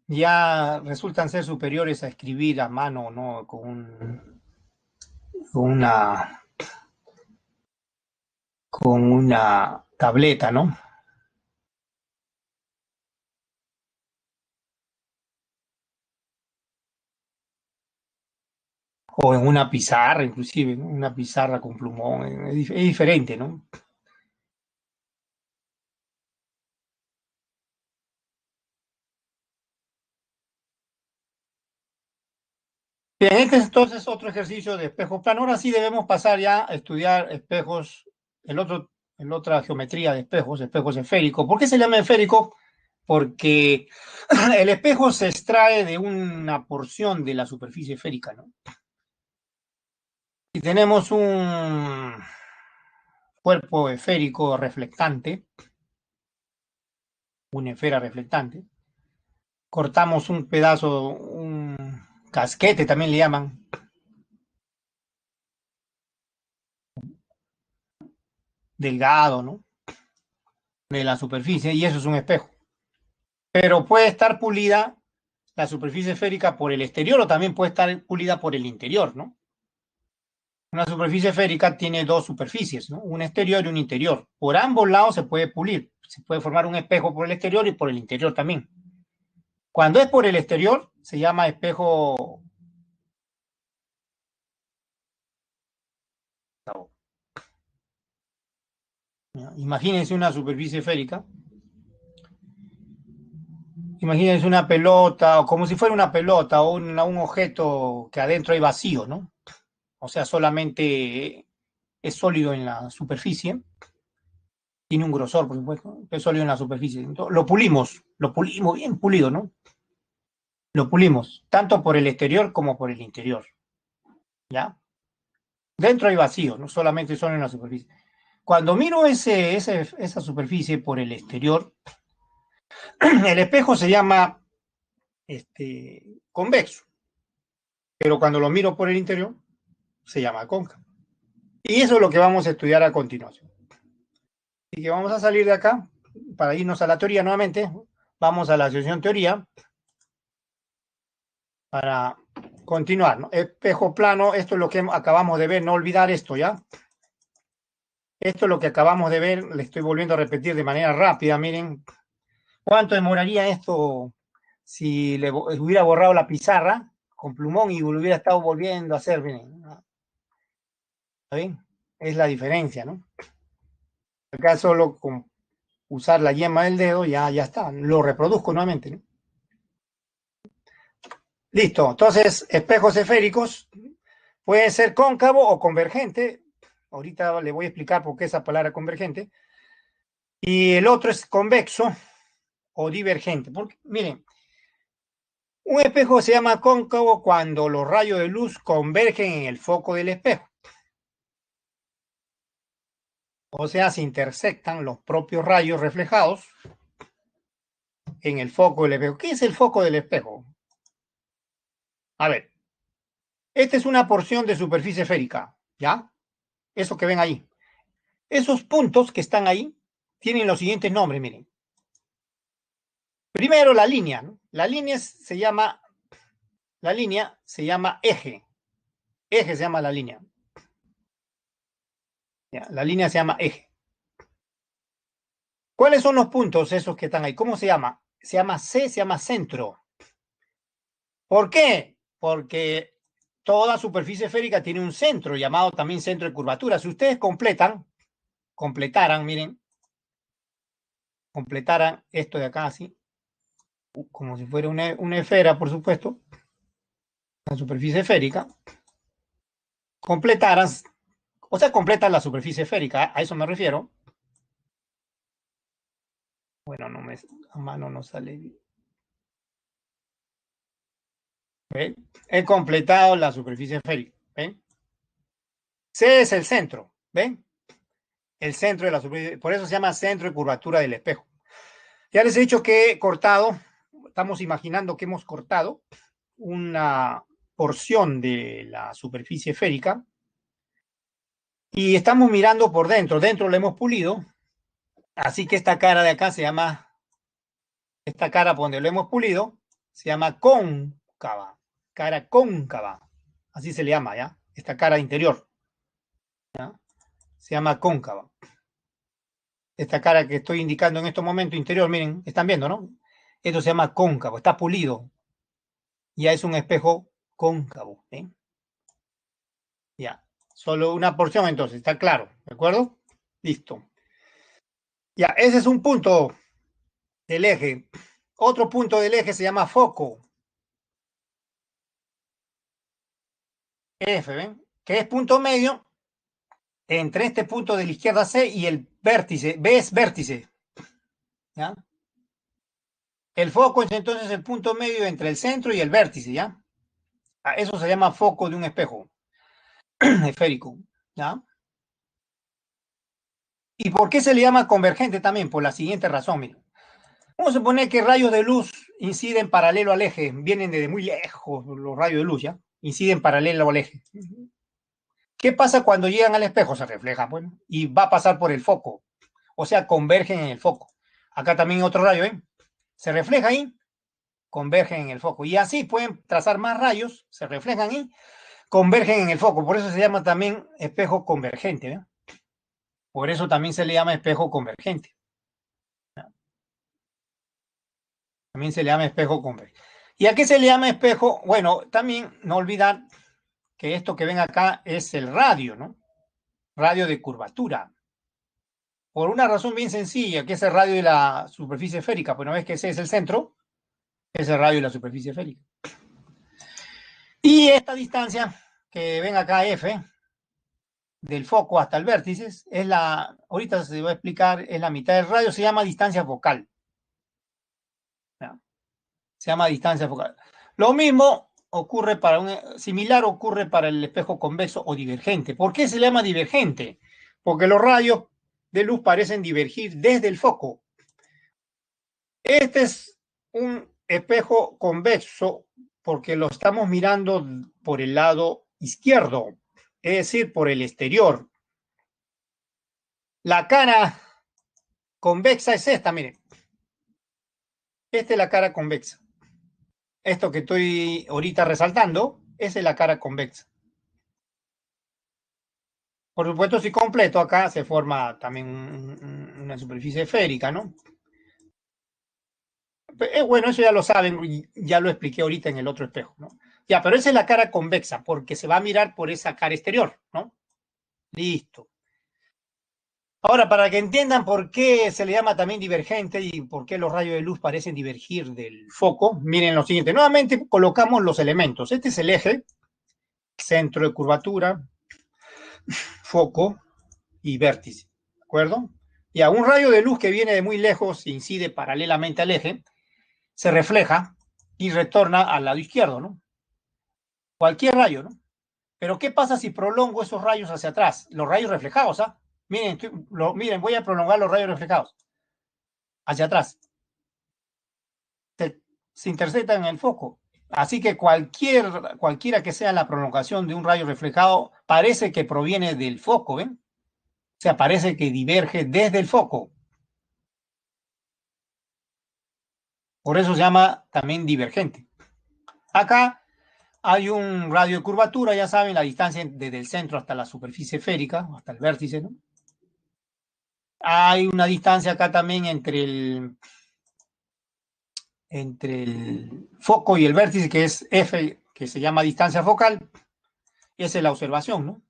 ya resultan ser superiores a escribir a mano, ¿no? Con una tableta, ¿no? O en una pizarra, inclusive, ¿no? Una pizarra con plumón, es diferente, ¿no? Bien, este es entonces otro ejercicio de espejo plano. Ahora sí debemos pasar ya a estudiar espejos, el otra geometría de espejos, espejos esféricos. ¿Por qué se llama esférico? Porque el espejo se extrae de una porción de la superficie esférica, ¿no? Si tenemos un cuerpo esférico reflectante, una esfera reflectante, cortamos un pedazo, un casquete también le llaman, delgado, ¿no? De la superficie, y eso es un espejo. Pero puede estar pulida la superficie esférica por el exterior o también puede estar pulida por el interior, ¿no? Una superficie esférica tiene dos superficies, ¿no? Un exterior y un interior. Por ambos lados se puede pulir. Se puede formar un espejo por el exterior y por el interior también. Cuando es por el exterior, se llama espejo. Imagínense una superficie esférica. Imagínense una pelota, o como si fuera una pelota, o un objeto que adentro hay vacío, ¿no? O sea, solamente es sólido en la superficie. Tiene un grosor, por supuesto, es sólido en la superficie. Entonces, lo pulimos bien pulido, ¿no? Lo pulimos, tanto por el exterior como por el interior, ¿ya? Dentro hay vacío, no solamente solo en la superficie. Cuando miro esa superficie por el exterior, el espejo se llama convexo, pero cuando lo miro por el interior, se llama cóncavo. Y eso es lo que vamos a estudiar a continuación. Así que vamos a salir de acá para irnos a la teoría nuevamente. Vamos a la sección teoría para continuar, ¿no? Espejo plano, esto es lo que acabamos de ver, no olvidar esto, ¿ya? Esto es lo que acabamos de ver, le estoy volviendo a repetir de manera rápida, miren. ¿Cuánto demoraría esto si le hubiera borrado la pizarra con plumón y lo hubiera estado volviendo a hacer? Miren, ¿está bien? Es la diferencia, ¿no? Acá solo con usar la yema del dedo ya está, lo reproduzco nuevamente, ¿no? Listo, entonces espejos esféricos pueden ser cóncavo o convergente. Ahorita le voy a explicar por qué esa palabra convergente. Y el otro es convexo o divergente. Porque, miren, un espejo se llama cóncavo cuando los rayos de luz convergen en el foco del espejo. O sea, se intersectan los propios rayos reflejados en el foco del espejo. ¿Qué es el foco del espejo? A ver, esta es una porción de superficie esférica, ¿ya? Eso que ven ahí. Esos puntos que están ahí tienen los siguientes nombres, miren. Primero la línea, ¿no? La línea se llama eje. Eje se llama la línea. Ya, la línea se llama eje. ¿Cuáles son los puntos esos que están ahí? ¿Cómo se llama? Se llama centro. ¿Por qué? Porque toda superficie esférica tiene un centro, llamado también centro de curvatura. Si ustedes completaran, miren, completaran esto de acá así, como si fuera una esfera, por supuesto, la superficie esférica, completaran, o sea, completan la superficie esférica, a eso me refiero. Bueno, a mano no sale bien. ¿Ven? He completado la superficie esférica. ¿Ven? C es el centro. ¿Ven? El centro de la superficie. Por eso se llama centro de curvatura del espejo. Ya les he dicho que he cortado, estamos imaginando que hemos cortado una porción de la superficie esférica y estamos mirando por dentro. Dentro lo hemos pulido. Así que esta cara de acá se llama, esta cara por donde lo hemos pulido, se llama cóncava. Cara cóncava. Así se le llama, ¿ya? Esta cara interior. ¿Ya? Se llama cóncava. Esta cara que estoy indicando en este momento interior, miren, están viendo, ¿no? Esto se llama cóncavo, está pulido. Ya es un espejo cóncavo. ¿Eh? Ya. Solo una porción entonces, está claro, ¿de acuerdo? Listo. Ya, ese es un punto del eje. Otro punto del eje se llama foco. F, ¿ven? Que es punto medio entre este punto de la izquierda C y el vértice. B es vértice. ¿Ya? El foco es entonces el punto medio entre el centro y el vértice, ¿ya? Eso se llama foco de un espejo esférico, ¿ya? ¿Y por qué se le llama convergente también? Por la siguiente razón, miren. Vamos a suponer que rayos de luz inciden paralelo al eje, vienen desde muy lejos los rayos de luz, ¿ya? Inciden paralelo al eje. ¿Qué pasa cuando llegan al espejo? Se refleja, bueno, y va a pasar por el foco, o sea, convergen en el foco. Acá también otro rayo, ¿eh? Se refleja ahí convergen en el foco. Y así pueden trazar más rayos, se reflejan y convergen en el foco. Por eso se llama también espejo convergente, ¿no? Por eso también se le llama espejo convergente. También se le llama espejo convergente. ¿Y a qué se le llama espejo? Bueno, también no olvidar que esto que ven acá es el radio, ¿no? Radio de curvatura. Por una razón bien sencilla, que es el radio de la superficie esférica. Pues no ves que ese es el centro, es el radio de la superficie esférica. Y esta distancia que ven acá, F, del foco hasta el vértice, es la, ahorita se va a explicar, es la mitad del radio, se llama distancia focal. ¿Ya? Se llama distancia focal. Lo mismo ocurre para similar ocurre para el espejo convexo o divergente. ¿Por qué se le llama divergente? Porque los rayos de luz parecen divergir desde el foco. Este es un espejo convexo porque lo estamos mirando por el lado izquierdo, es decir, por el exterior. La cara convexa es esta, miren. Esta es la cara convexa. Esto que estoy ahorita resaltando, esa es la cara convexa. Por supuesto, si completo acá se forma también una superficie esférica, ¿no? Bueno, eso ya lo saben, ya lo expliqué ahorita en el otro espejo, ¿no? Ya, pero esa es la cara convexa, porque se va a mirar por esa cara exterior, ¿no? Listo. Ahora, para que entiendan por qué se le llama también divergente y por qué los rayos de luz parecen divergir del foco, miren lo siguiente. Nuevamente colocamos los elementos. Este es el eje, centro de curvatura, foco y vértice, ¿de acuerdo? Y a un rayo de luz que viene de muy lejos e incide paralelamente al eje, se refleja y retorna al lado izquierdo, ¿no? Cualquier rayo, ¿no? Pero ¿qué pasa si prolongo esos rayos hacia atrás? Los rayos reflejados, ¿ah? Miren, miren, voy a prolongar los rayos reflejados hacia atrás. Se interceptan en el foco. Así que cualquiera que sea la prolongación de un rayo reflejado, parece que proviene del foco, ¿ven? O sea, parece que diverge desde el foco. Por eso se llama también divergente. Acá hay un radio de curvatura, ya saben, la distancia desde el centro hasta la superficie esférica, hasta el vértice, ¿no? Hay una distancia acá también entre el foco y el vértice, que es F, que se llama distancia focal, y esa es la observación, ¿no?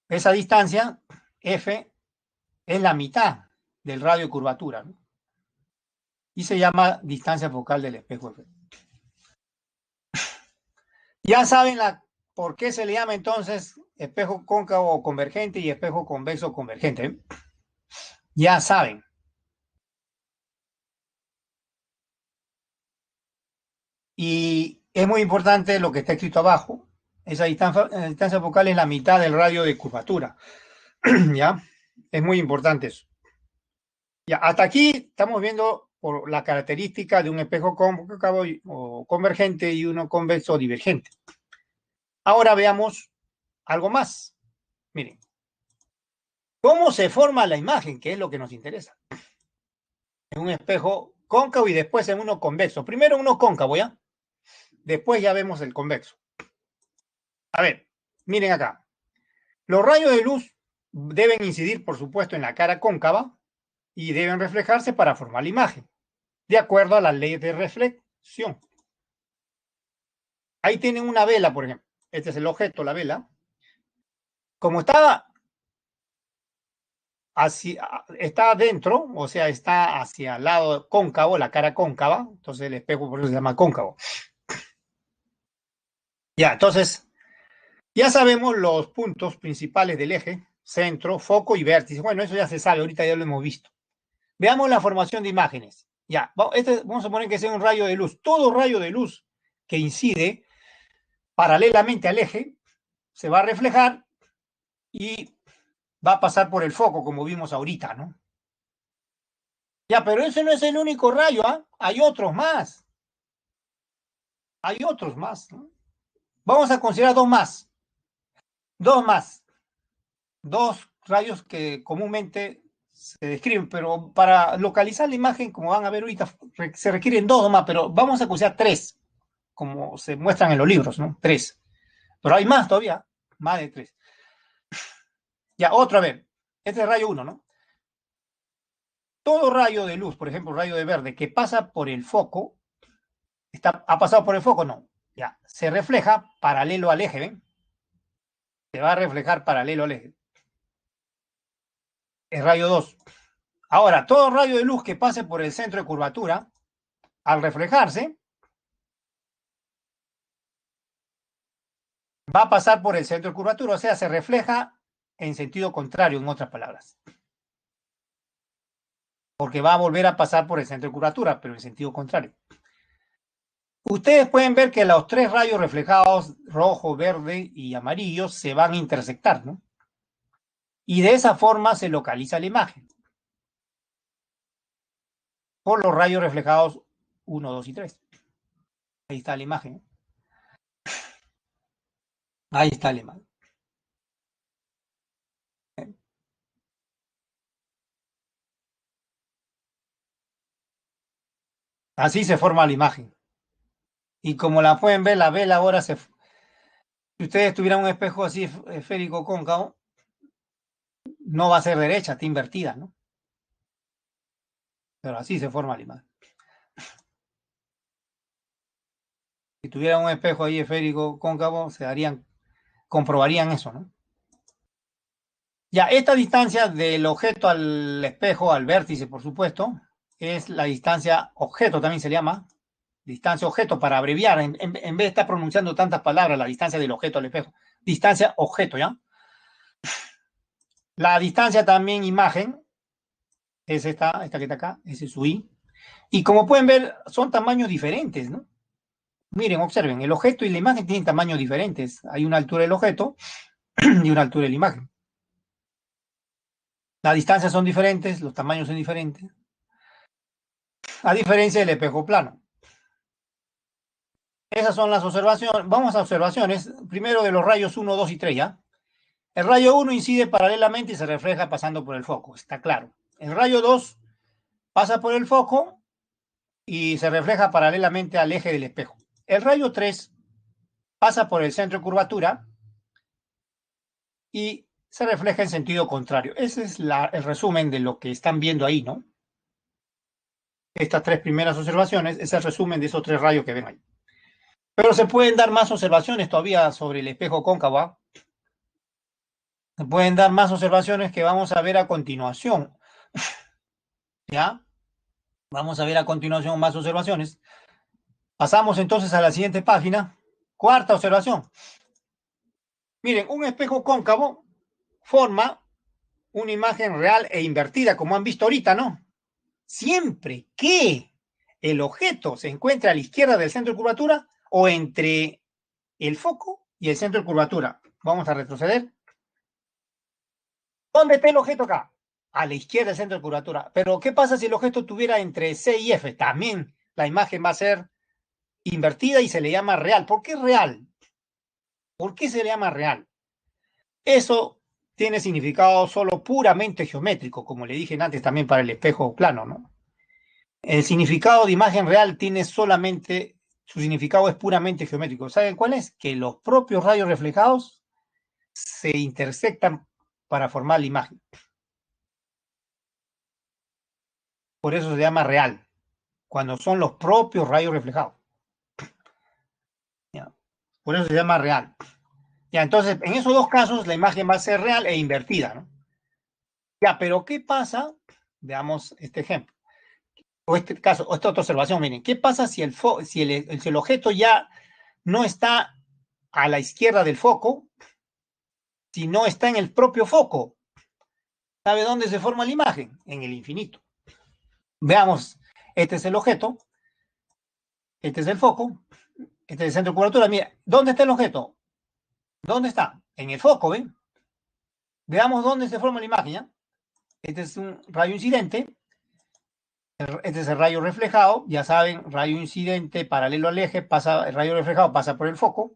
Esa distancia, F, es la mitad del radio de curvatura, ¿no? Y se llama distancia focal del espejo F. Ya saben por qué se le llama entonces espejo cóncavo convergente y espejo convexo convergente, ¿eh? Ya saben. Y es muy importante lo que está escrito abajo. Esa distancia focal es la mitad del radio de curvatura. ¿Ya? Es muy importante eso. Ya, hasta aquí estamos viendo por la característica de un espejo cóncavo o convergente y uno convexo o divergente. Ahora veamos algo más. Miren, ¿cómo se forma la imagen? Que es lo que nos interesa. En un espejo cóncavo y después en uno convexo. Primero uno cóncavo, ¿ya? Después ya vemos el convexo. A ver, miren acá. Los rayos de luz deben incidir, por supuesto, en la cara cóncava y deben reflejarse para formar la imagen, de acuerdo a la ley de reflexión. Ahí tienen una vela, por ejemplo. Este es el objeto, la vela. Como está adentro, o sea, está hacia el lado cóncavo, la cara cóncava, entonces el espejo por eso se llama cóncavo. Ya, entonces, ya sabemos los puntos principales del eje, centro, foco y vértice. Bueno, eso ya se sabe, ahorita ya lo hemos visto. Veamos la formación de imágenes. Ya, vamos a poner que sea un rayo de luz. Todo rayo de luz que incide paralelamente al eje se va a reflejar y va a pasar por el foco, como vimos ahorita, ¿no? Ya, pero ese no es el único rayo, ¿ah? Hay otros más. Hay otros más, ¿no? Vamos a considerar dos más. Dos más. Dos rayos que comúnmente se describen, pero para localizar la imagen, como van a ver ahorita, se requieren dos nomás, pero vamos a usar tres, como se muestran en los libros, ¿no? Tres. Pero hay más todavía, más de tres. Ya, otra vez. Este es rayo 1, ¿no? Todo rayo de luz, por ejemplo, rayo de verde, que pasa por el foco, ¿ha pasado por el foco? No. Ya, se refleja paralelo al eje, ¿ven? Se va a reflejar paralelo al eje. El rayo 2. Ahora, todo rayo de luz que pase por el centro de curvatura, al reflejarse, va a pasar por el centro de curvatura, o sea, se refleja en sentido contrario, en otras palabras. Porque va a volver a pasar por el centro de curvatura, pero en sentido contrario. Ustedes pueden ver que los tres rayos reflejados, rojo, verde y amarillo, se van a intersectar, ¿no? Y de esa forma se localiza la imagen. Por los rayos reflejados 1, 2 y 3. Ahí está la imagen. Ahí está la imagen. Así se forma la imagen. Y como la pueden ver, la vela ahora se... Si ustedes tuvieran un espejo así esférico cóncavo, no va a ser derecha, está invertida, ¿no? Pero así se forma la imagen. Si tuvieran un espejo ahí esférico cóncavo, comprobarían eso, ¿no? Ya, esta distancia del objeto al espejo, al vértice, por supuesto, es la distancia objeto, también se llama. Distancia objeto, para abreviar, en vez de estar pronunciando tantas palabras, la distancia del objeto al espejo. Distancia objeto, ¿ya? La distancia también imagen es esta que está acá, ese es su I. Y como pueden ver, son tamaños diferentes, ¿no? Miren, observen, el objeto y la imagen tienen tamaños diferentes. Hay una altura del objeto y una altura de la imagen. Las distancias son diferentes, los tamaños son diferentes, a diferencia del espejo plano. Esas son las observaciones. Vamos a observaciones. Primero de los rayos 1, 2 y 3, ¿ya? El rayo 1 incide paralelamente y se refleja pasando por el foco, está claro. El rayo 2 pasa por el foco y se refleja paralelamente al eje del espejo. El rayo 3 pasa por el centro de curvatura y se refleja en sentido contrario. Ese es el resumen de lo que están viendo ahí, ¿no? Estas tres primeras observaciones es el resumen de esos tres rayos que ven ahí. Pero se pueden dar más observaciones todavía sobre el espejo cóncavo, ¿ah? Se pueden dar más observaciones que vamos a ver a continuación. ¿Ya? Vamos a ver a continuación más observaciones. Pasamos entonces a la siguiente página. Cuarta observación. Miren, un espejo cóncavo forma una imagen real e invertida, como han visto ahorita, ¿no? Siempre que el objeto se encuentre a la izquierda del centro de curvatura o entre el foco y el centro de curvatura. Vamos a retroceder. ¿Dónde está el objeto acá? A la izquierda del centro de curvatura. Pero, ¿qué pasa si el objeto tuviera entre C y F? También la imagen va a ser invertida y se le llama real. ¿Por qué real? ¿Por qué se le llama real? Eso tiene significado solo puramente geométrico, como le dije antes también para el espejo plano, ¿no? El significado de imagen real tiene solamente, su significado es puramente geométrico. ¿Saben cuál es? Que los propios rayos reflejados se intersectan para formar la imagen. Por eso se llama real, cuando son los propios rayos reflejados. ¿Ya? Por eso se llama real. Ya, entonces, en esos dos casos, la imagen va a ser real e invertida, ¿no? Ya, pero ¿qué pasa? Veamos este ejemplo. O este caso, o esta otra observación, miren, ¿qué pasa si el objeto ya no está a la izquierda del foco, si no está en el propio foco? ¿Sabe dónde se forma la imagen? En el infinito. Veamos, este es el objeto, este es el foco, este es el centro de curvatura. Mira, ¿dónde está el objeto? ¿Dónde está? En el foco, ¿ven? Veamos dónde se forma la imagen, ¿ya? Este es un rayo incidente, este es el rayo reflejado, ya saben, rayo incidente paralelo al eje, el rayo reflejado pasa por el foco.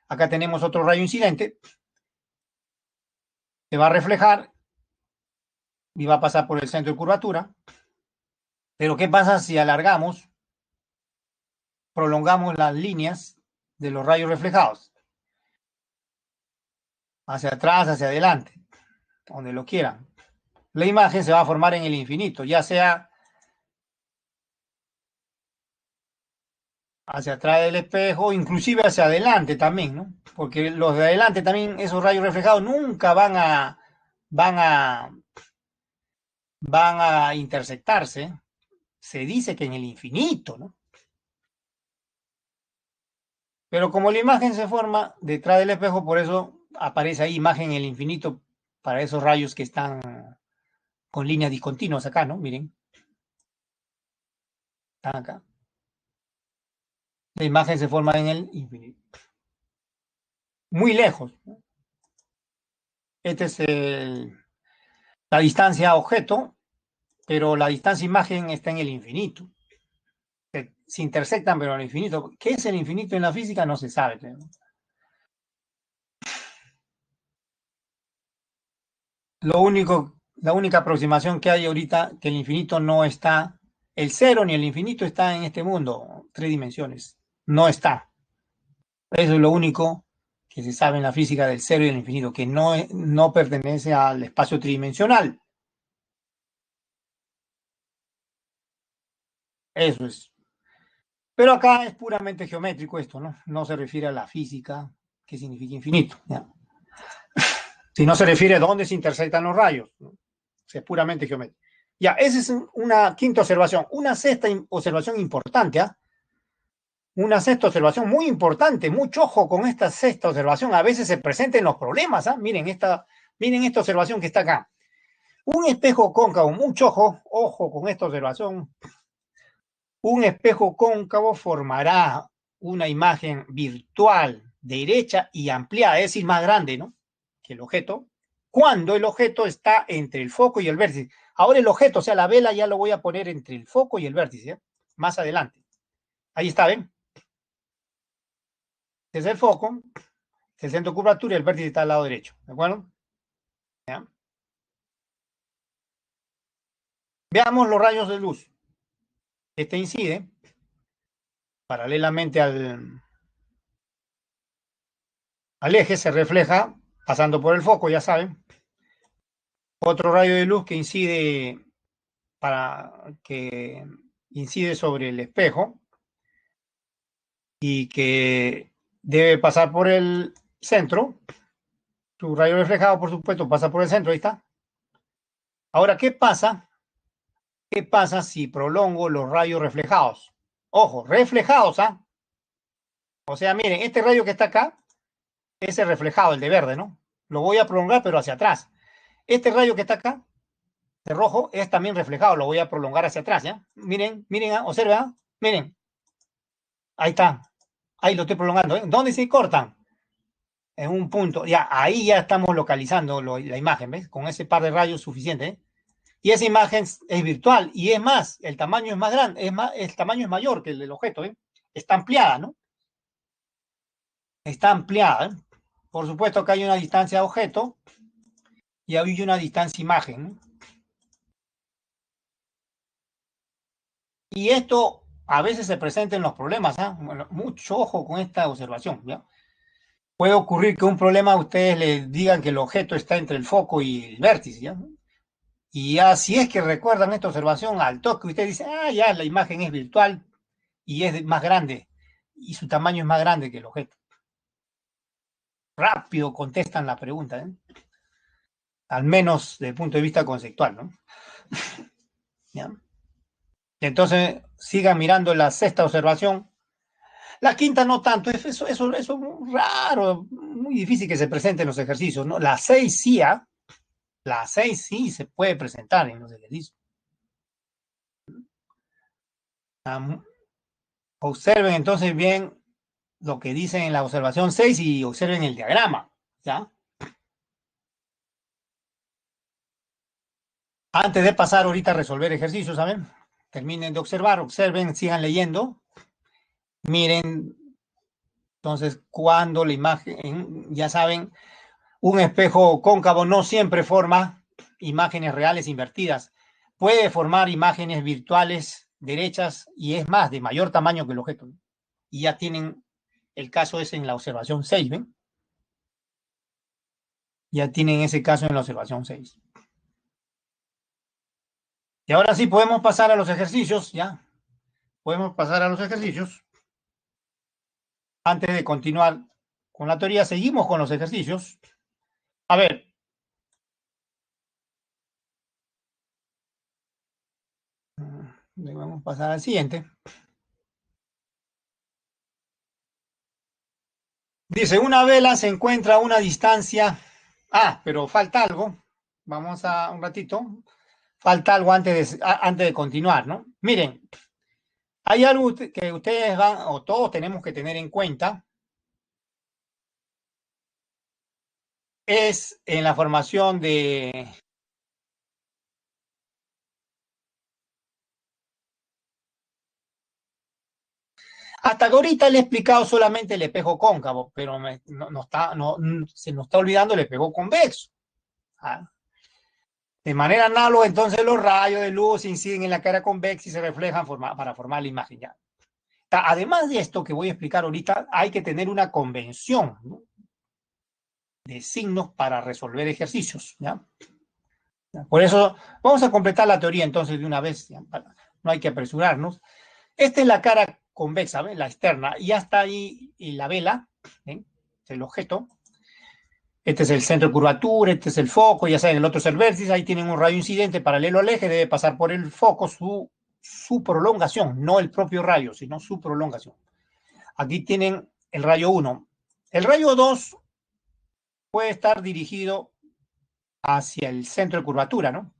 Acá tenemos otro rayo incidente, se va a reflejar y va a pasar por el centro de curvatura. Pero ¿qué pasa si alargamos, prolongamos las líneas de los rayos reflejados? Hacia atrás, hacia adelante, donde lo quieran. La imagen se va a formar en el infinito, ya sea hacia atrás del espejo, inclusive hacia adelante también, ¿no? Porque los de adelante también, esos rayos reflejados nunca van a intersectarse. Se dice que en el infinito, ¿no? Pero como la imagen se forma detrás del espejo, por eso aparece ahí imagen en el infinito para esos rayos que están con líneas discontinuas acá, ¿no? Miren, están acá. La imagen se forma en el infinito. Muy lejos, ¿no? Esta es la distancia objeto, pero la distancia imagen está en el infinito. Se intersectan, pero en el infinito. ¿Qué es el infinito en la física? No se sabe. La única aproximación que hay ahorita, que el infinito no está, el cero ni el infinito está en este mundo, 3 dimensiones. No está. Eso es lo único que se sabe en la física del cero y el infinito, que no pertenece al espacio tridimensional. Eso es. Pero acá es puramente geométrico esto, ¿no? No se refiere a la física, que significa infinito, ¿ya? Si no se refiere a dónde se intersectan los rayos, ¿no? O sea, es puramente geométrico. Ya, esa es una quinta observación. Una sexta observación importante, ¿ah? Una sexta observación muy importante. Mucho ojo con esta sexta observación. A veces se presentan los problemas, ¿ah? Miren esta observación que está acá. Un espejo cóncavo, mucho ojo con esta observación. Un espejo cóncavo formará una imagen virtual derecha y ampliada, es decir, más grande, ¿no?, que el objeto, cuando el objeto está entre el foco y el vértice. Ahora el objeto, o sea, la vela, ya lo voy a poner entre el foco y el vértice, ¿eh?, más adelante. Ahí está, ¿ven? Este es el foco, este es el centro de curvatura y el vértice está al lado derecho, ¿de acuerdo? ¿Ya? Veamos los rayos de luz. Este incide paralelamente al eje, se refleja pasando por el foco, ya saben. Otro rayo de luz que incide sobre el espejo y que debe pasar por el centro. Su rayo reflejado, por supuesto, pasa por el centro, ahí está. Ahora, ¿qué pasa? ¿Qué pasa si prolongo los rayos reflejados? Ojo, reflejados, ¿ah? O sea, miren, este rayo que está acá es el reflejado, el de verde, ¿no? Lo voy a prolongar, pero hacia atrás. Este rayo que está acá, de rojo, es también reflejado, lo voy a prolongar hacia atrás, ¿ya? Miren, observen, miren. Ahí está. Ahí lo estoy prolongando, ¿eh? ¿Dónde se cortan? En un punto. Ya, ahí ya estamos localizando la imagen, ¿ves? Con ese par de rayos suficiente, ¿eh? Y esa imagen es virtual. Y es más, el tamaño es más grande, el tamaño es mayor que el del objeto, ¿eh? Está ampliada, ¿no? Está ampliada, ¿eh? Por supuesto que hay una distancia objeto y hay una distancia imagen, ¿no? Y esto a veces se presenta en los problemas, ¿eh? Bueno, mucho ojo con esta observación, ¿ya? Puede ocurrir que un problema a ustedes les digan que el objeto está entre el foco y el vértice, ¿ya? Y ya si es que recuerdan esta observación, al toque usted dice, ya la imagen es virtual y es más grande, y su tamaño es más grande que el objeto. Rápido contestan la pregunta, ¿eh? Al menos desde el punto de vista conceptual, ¿no? ¿Ya? Entonces, sigan mirando la sexta observación. La quinta no tanto, eso es raro, muy difícil que se presente en los ejercicios, ¿no? La 6 sí, la 6 sí se puede presentar en los ejercicios. Observen entonces bien lo que dice en la observación 6 y observen el diagrama, ¿ya? Antes de pasar ahorita a resolver ejercicios, ¿saben? Terminen de observar, observen, sigan leyendo. Miren, entonces, cuando la imagen, ya saben, un espejo cóncavo no siempre forma imágenes reales invertidas, puede formar imágenes virtuales derechas y es más, de mayor tamaño que el objeto. Y ya tienen, el caso es en la observación 6, ¿ven? Ya tienen ese caso en la observación 6. Y ahora sí podemos pasar a los ejercicios, ya. Podemos pasar a los ejercicios. Antes de continuar con la teoría, seguimos con los ejercicios. A ver. Vamos a pasar al siguiente. Dice, una vela se encuentra a una distancia. Ah, pero falta algo. Vamos a un ratito. Falta algo antes de continuar, ¿no? Miren, hay algo que ustedes van, o todos tenemos que tener en cuenta, es en la formación de... Hasta que ahorita le he explicado solamente el espejo cóncavo, pero se nos está olvidando el espejo convexo. ¿Ah? De manera análoga, entonces los rayos de luz inciden en la cara convexa y se reflejan para formar la imagen. ¿Ya? Además de esto que voy a explicar ahorita, hay que tener una convención, ¿no?, de signos para resolver ejercicios. ¿Ya? Por eso vamos a completar la teoría entonces de una vez. No hay que apresurarnos. Esta es la cara convexa, ¿ven?, la externa, y ya está ahí y la vela, ¿ven?, el objeto. Este es el centro de curvatura, este es el foco, ya saben, el otro es el vértice, ahí tienen un rayo incidente paralelo al eje, debe pasar por el foco su prolongación, no el propio rayo, sino su prolongación. Aquí tienen el rayo 1. El rayo 2 puede estar dirigido hacia el centro de curvatura, ¿no?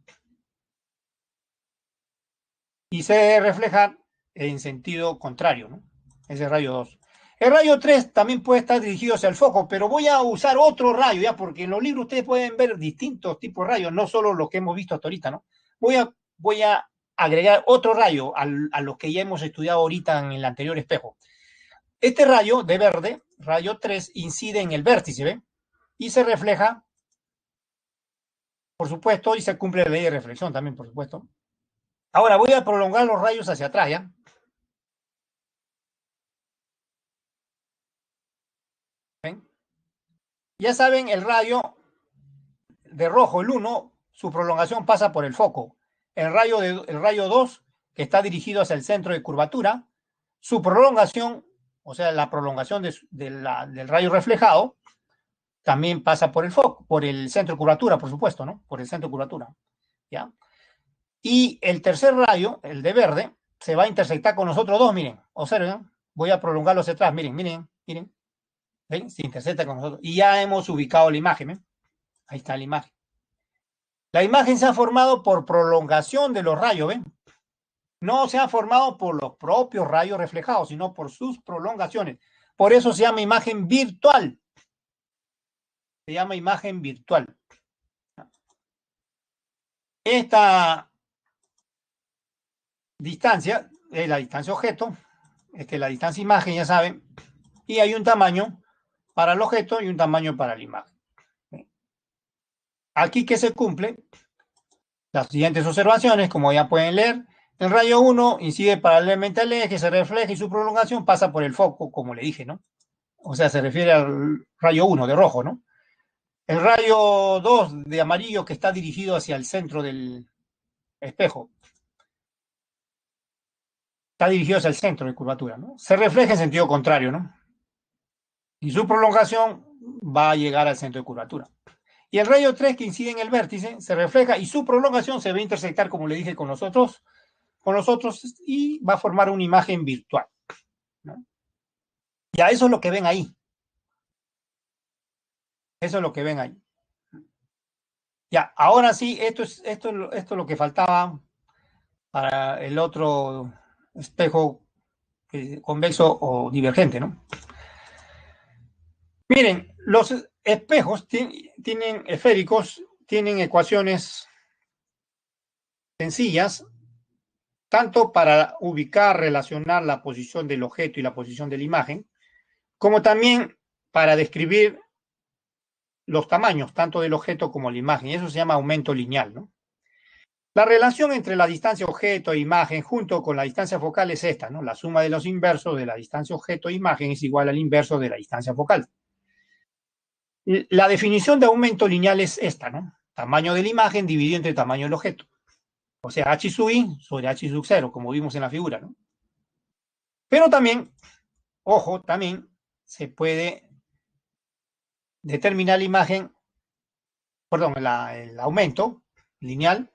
Y se debe reflejar en sentido contrario, ¿no? Ese es rayo 2. El rayo 3 también puede estar dirigido hacia el foco, pero voy a usar otro rayo, ya, porque en los libros ustedes pueden ver distintos tipos de rayos, no solo los que hemos visto hasta ahorita, ¿no? Voy a agregar otro rayo a los que ya hemos estudiado ahorita en el anterior espejo. Este rayo de verde, rayo 3, incide en el vértice, ¿ven? Y se refleja, por supuesto, y se cumple la ley de reflexión también, por supuesto. Ahora voy a prolongar los rayos hacia atrás, ¿ya? ¿Ven? Ya saben, el rayo de rojo, el 1, su prolongación pasa por el foco. El rayo 2, que está dirigido hacia el centro de curvatura, su prolongación, o sea, la prolongación del rayo reflejado, también pasa por el foco, por el centro de curvatura, por supuesto, ¿no? Por el centro de curvatura, ¿ya? Y el tercer rayo, el de verde, se va a intersectar con los otros dos, miren, observen, voy a prolongarlo hacia atrás, miren, miren, miren, ¿ven? Se intersecta con nosotros. Y ya hemos ubicado la imagen, ¿ven? Ahí está la imagen. La imagen se ha formado por prolongación de los rayos, ¿ven? No se ha formado por los propios rayos reflejados, sino por sus prolongaciones. Por eso se llama imagen virtual. Se llama imagen virtual. Esta distancia es la distancia objeto, esta es la distancia imagen, ya saben, y hay un tamaño para el objeto y un tamaño para la imagen. Aquí que se cumple las siguientes observaciones, como ya pueden leer. El rayo 1 incide paralelamente al eje, se refleja y su prolongación pasa por el foco, como le dije, ¿no? O sea, se refiere al rayo 1 de rojo, ¿no? El rayo 2 de amarillo, que está dirigido hacia el centro del espejo, está dirigido hacia el centro de curvatura, ¿no? Se refleja en sentido contrario, ¿no? Y su prolongación va a llegar al centro de curvatura. Y el rayo 3, que incide en el vértice, se refleja y su prolongación se va a intersectar, como le dije, con los otros, y va a formar una imagen virtual, ¿no? Ya eso es lo que ven ahí. Eso es lo que ven ahí. Ya, ahora sí, esto es lo que faltaba para el otro espejo convexo o divergente, ¿no? Miren, los espejos tienen esféricos, tienen ecuaciones sencillas, tanto para ubicar, relacionar la posición del objeto y la posición de la imagen, como también para describir los tamaños, tanto del objeto como la imagen, y eso se llama aumento lineal, ¿no? La relación entre la distancia objeto e imagen junto con la distancia focal es esta, ¿no? La suma de los inversos de la distancia objeto e imagen es igual al inverso de la distancia focal. La definición de aumento lineal es esta, ¿no? Tamaño de la imagen dividido entre tamaño del objeto. O sea, h sub i sobre h sub 0, como vimos en la figura, ¿no? Pero también, ojo, también se puede determinar la imagen, perdón, el aumento lineal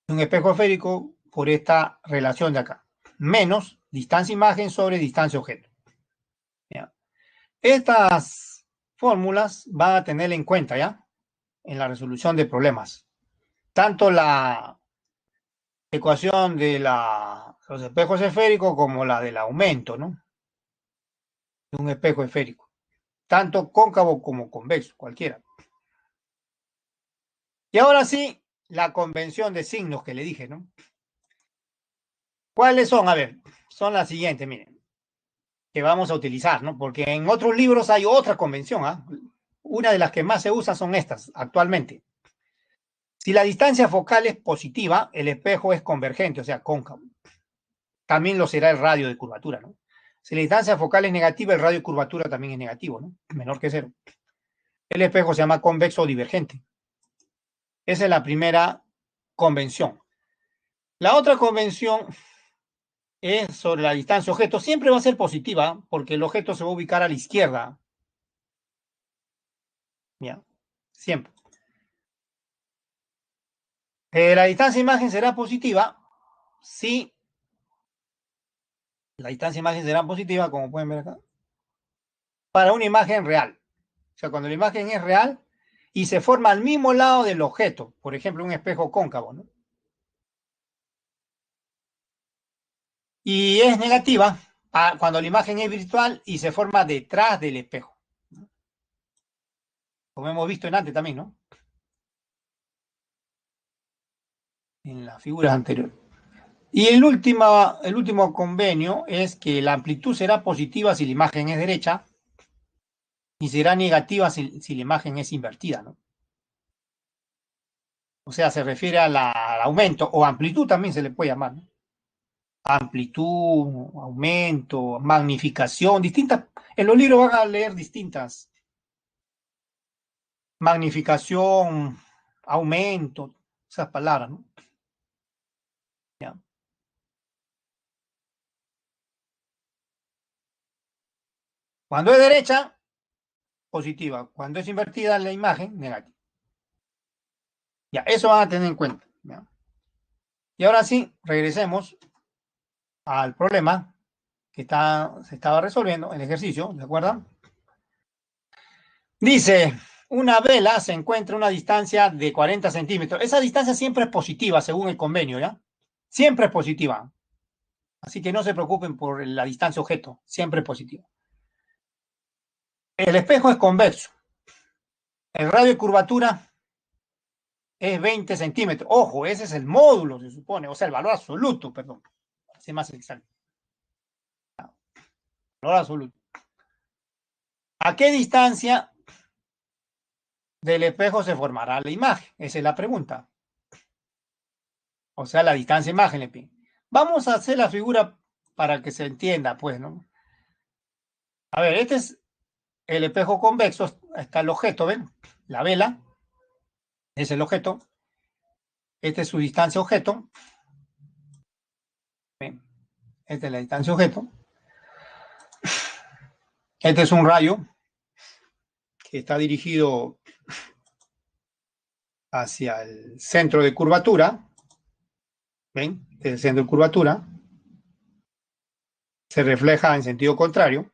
de un espejo esférico por esta relación de acá. Menos distancia imagen sobre distancia objeto. ¿Ya? Estas fórmulas van a tener en cuenta, ¿ya? En la resolución de problemas. Tanto la ecuación de los espejos esféricos como la del aumento, ¿no? De un espejo esférico. Tanto cóncavo como convexo, cualquiera. Y ahora sí, la convención de signos que le dije, ¿no? ¿Cuáles son? A ver, son las siguientes, miren, que vamos a utilizar, ¿no? Porque en otros libros hay otra convención, ¿ah? Una de las que más se usa son estas actualmente. Si la distancia focal es positiva, el espejo es convergente, o sea, cóncavo. También lo será el radio de curvatura, ¿no? Si la distancia focal es negativa, el radio de curvatura también es negativo, ¿no? Menor que cero. El espejo se llama convexo o divergente. Esa es la primera convención. La otra convención es sobre la distancia objeto. Siempre va a ser positiva porque el objeto se va a ubicar a la izquierda. Ya, siempre. La distancia imagen será positiva si la distancia imagen será positiva, como pueden ver acá, para una imagen real. O sea, cuando la imagen es real y se forma al mismo lado del objeto, por ejemplo, un espejo cóncavo, ¿no? Y es negativa cuando la imagen es virtual y se forma detrás del espejo, ¿no? Como hemos visto en antes también, ¿no? En las figuras anteriores. Y el último convenio es que la amplitud será positiva si la imagen es derecha y será negativa si la imagen es invertida, ¿no? O sea, se refiere al aumento o amplitud también se le puede llamar, ¿no? Amplitud, aumento, magnificación, distintas. En los libros van a leer distintas. Magnificación, aumento, esas palabras, ¿no? Ya. Cuando es derecha, positiva. Cuando es invertida la imagen, negativa. Ya, eso van a tener en cuenta. ¿Ya? Y ahora sí, regresemos al problema que se estaba resolviendo, el ejercicio, ¿de acuerdo? Dice, una vela se encuentra a una distancia de 40 centímetros. Esa distancia siempre es positiva, según el convenio, ¿ya? Siempre es positiva. Así que no se preocupen por la distancia objeto, siempre es positiva. El espejo es convexo. El radio de curvatura es 20 centímetros. Ojo, ese es el módulo, se supone, o sea, el valor absoluto, perdón. Así más exacto. Valor absoluto. ¿A qué distancia del espejo se formará la imagen? Esa es la pregunta. O sea, la distancia imagen le pide. Vamos a hacer la figura para que se entienda, pues, ¿no? A ver, este es el espejo convexo, está el objeto, ¿ven? La vela es el objeto. Esta es su distancia objeto. ¿Ven? Esta es la distancia objeto. Este es un rayo que está dirigido hacia el centro de curvatura. ¿Ven? Este es el centro de curvatura. Se refleja en sentido contrario.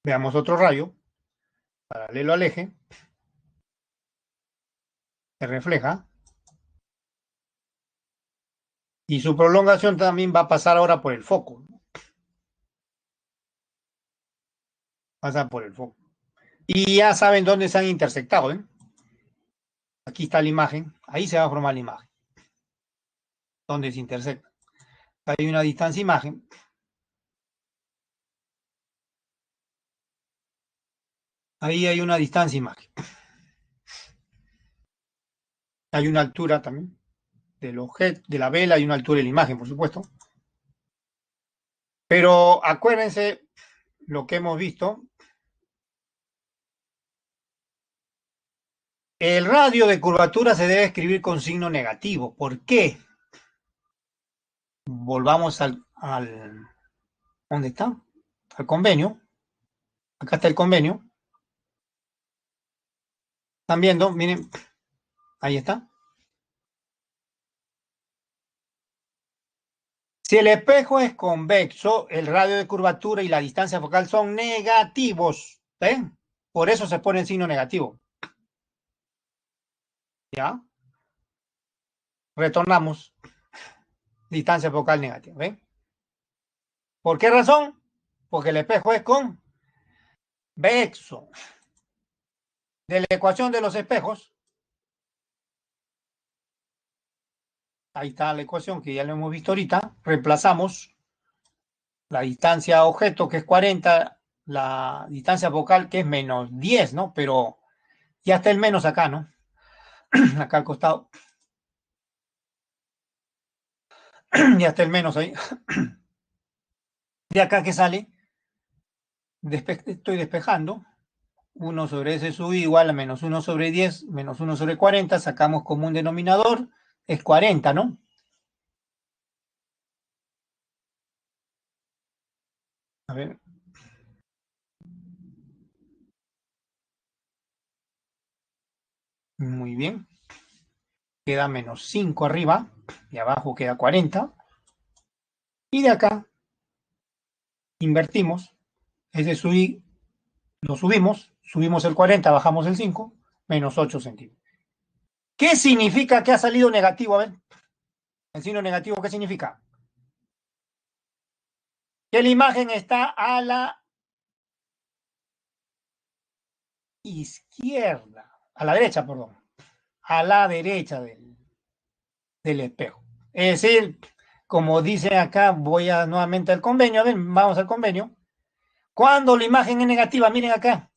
Veamos otro rayo, paralelo al eje. Se refleja. Y su prolongación también va a pasar ahora por el foco. Pasa por el foco. Y ya saben dónde se han intersectado, ¿eh? Aquí está la imagen. Ahí se va a formar la imagen. Donde se intersecta. Hay una distancia imagen. Ahí hay una distancia imagen. Hay una altura también del objeto, de la vela, y una altura de la imagen, por supuesto. Pero acuérdense lo que hemos visto. El radio de curvatura se debe escribir con signo negativo. ¿Por qué? Volvamos al ¿dónde está? Al convenio. Acá está el convenio. ¿Están viendo? Miren, ahí está. Si el espejo es convexo, el radio de curvatura y la distancia focal son negativos. ¿Ven? Por eso se pone el signo negativo. ¿Ya? Retornamos. Distancia focal negativa. ¿Ven? ¿Por qué razón? Porque el espejo es convexo. De la ecuación de los espejos, ahí está la ecuación que ya lo hemos visto ahorita, reemplazamos la distancia objeto, que es 40, la distancia focal, que es menos 10, ¿no? Pero ya está el menos acá, ¿no? Acá al costado. Ya está el menos ahí. De acá que sale, estoy despejando. 1 sobre S sub igual a menos 1 sobre 10, menos 1 sobre 40. Sacamos como un denominador. Es 40, ¿no? A ver. Muy bien. Queda menos 5 arriba. Y abajo queda 40. Y de acá invertimos. S sub I lo subimos el 40, bajamos el 5, menos 8 centímetros. ¿Qué significa que ha salido negativo? A ver, el signo negativo, ¿qué significa? Que la imagen está a la izquierda, a la derecha, perdón, a la derecha del espejo. Es decir, como dice acá, voy a nuevamente al convenio, a ver, vamos al convenio. Cuando la imagen es negativa, miren acá.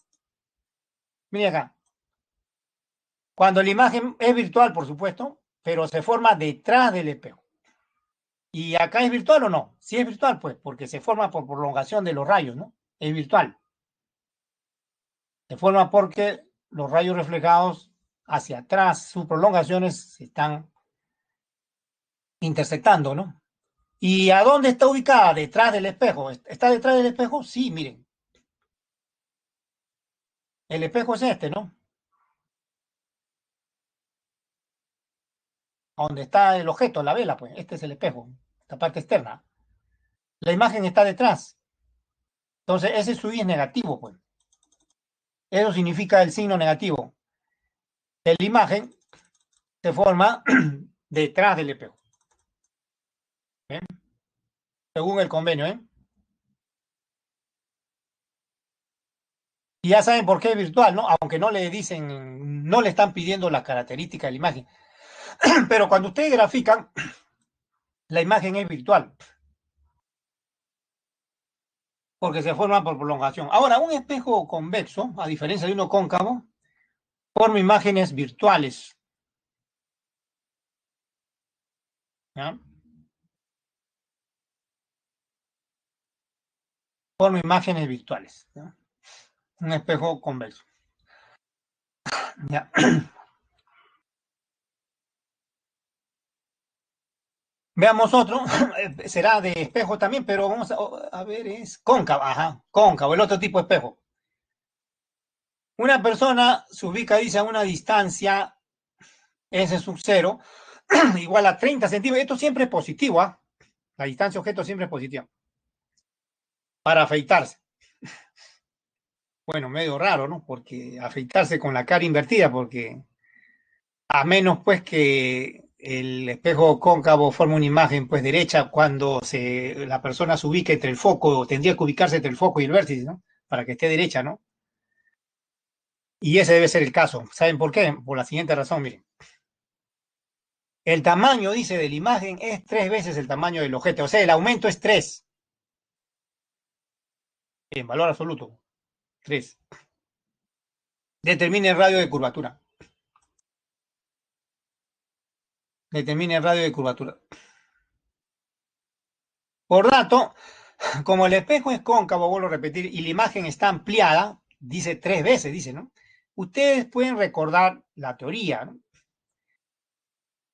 Cuando la imagen es virtual, por supuesto, pero se forma detrás del espejo. ¿Y acá es virtual o no? Sí es virtual, pues, porque se forma por prolongación de los rayos, ¿no? Es virtual. Se forma porque los rayos reflejados hacia atrás, sus prolongaciones se están intersectando, ¿no? ¿Y a dónde está ubicada? Detrás del espejo. ¿Está detrás del espejo? Sí, miren. El espejo es este, ¿no? Donde está el objeto, la vela, pues. Este es el espejo, esta parte externa. La imagen está detrás. Entonces, ese su I es negativo, pues. Eso significa el signo negativo. La imagen se forma detrás del espejo. ¿Ven? Según el convenio, ¿eh? Y ya saben por qué es virtual, ¿no? Aunque no le dicen, no le están pidiendo las características de la imagen. Pero cuando ustedes grafican, la imagen es virtual, porque se forma por prolongación. Ahora, un espejo convexo, a diferencia de uno cóncavo, forma imágenes virtuales. ¿Ya? Forma imágenes virtuales. ¿Ya? Un espejo convexo. ¿Ya? Veamos otro. Será de espejo también, pero vamos a ver, es cóncavo. Ajá, cóncavo, el otro tipo de espejo. Una persona se ubica, dice, a una distancia S sub 0 igual a 30 centímetros. Esto siempre es positivo, ¿ah? La distancia objeto siempre es positiva. Para afeitarse. Bueno, medio raro, ¿no? Porque afeitarse con la cara invertida, porque a menos pues que el espejo cóncavo forme una imagen pues derecha cuando la persona se ubica entre el foco, tendría que ubicarse entre el foco y el vértice, ¿no? Para que esté derecha, ¿no? Y ese debe ser el caso. ¿Saben por qué? Por la siguiente razón, miren. El tamaño, dice, de la imagen es 3 veces el tamaño del objeto. O sea, el aumento es 3. En valor absoluto. 3. Determine el radio de curvatura. Determine el radio de curvatura. Por dato, como el espejo es cóncavo, vuelvo a repetir, y la imagen está ampliada, dice 3 veces, dice, ¿no? Ustedes pueden recordar la teoría, ¿no?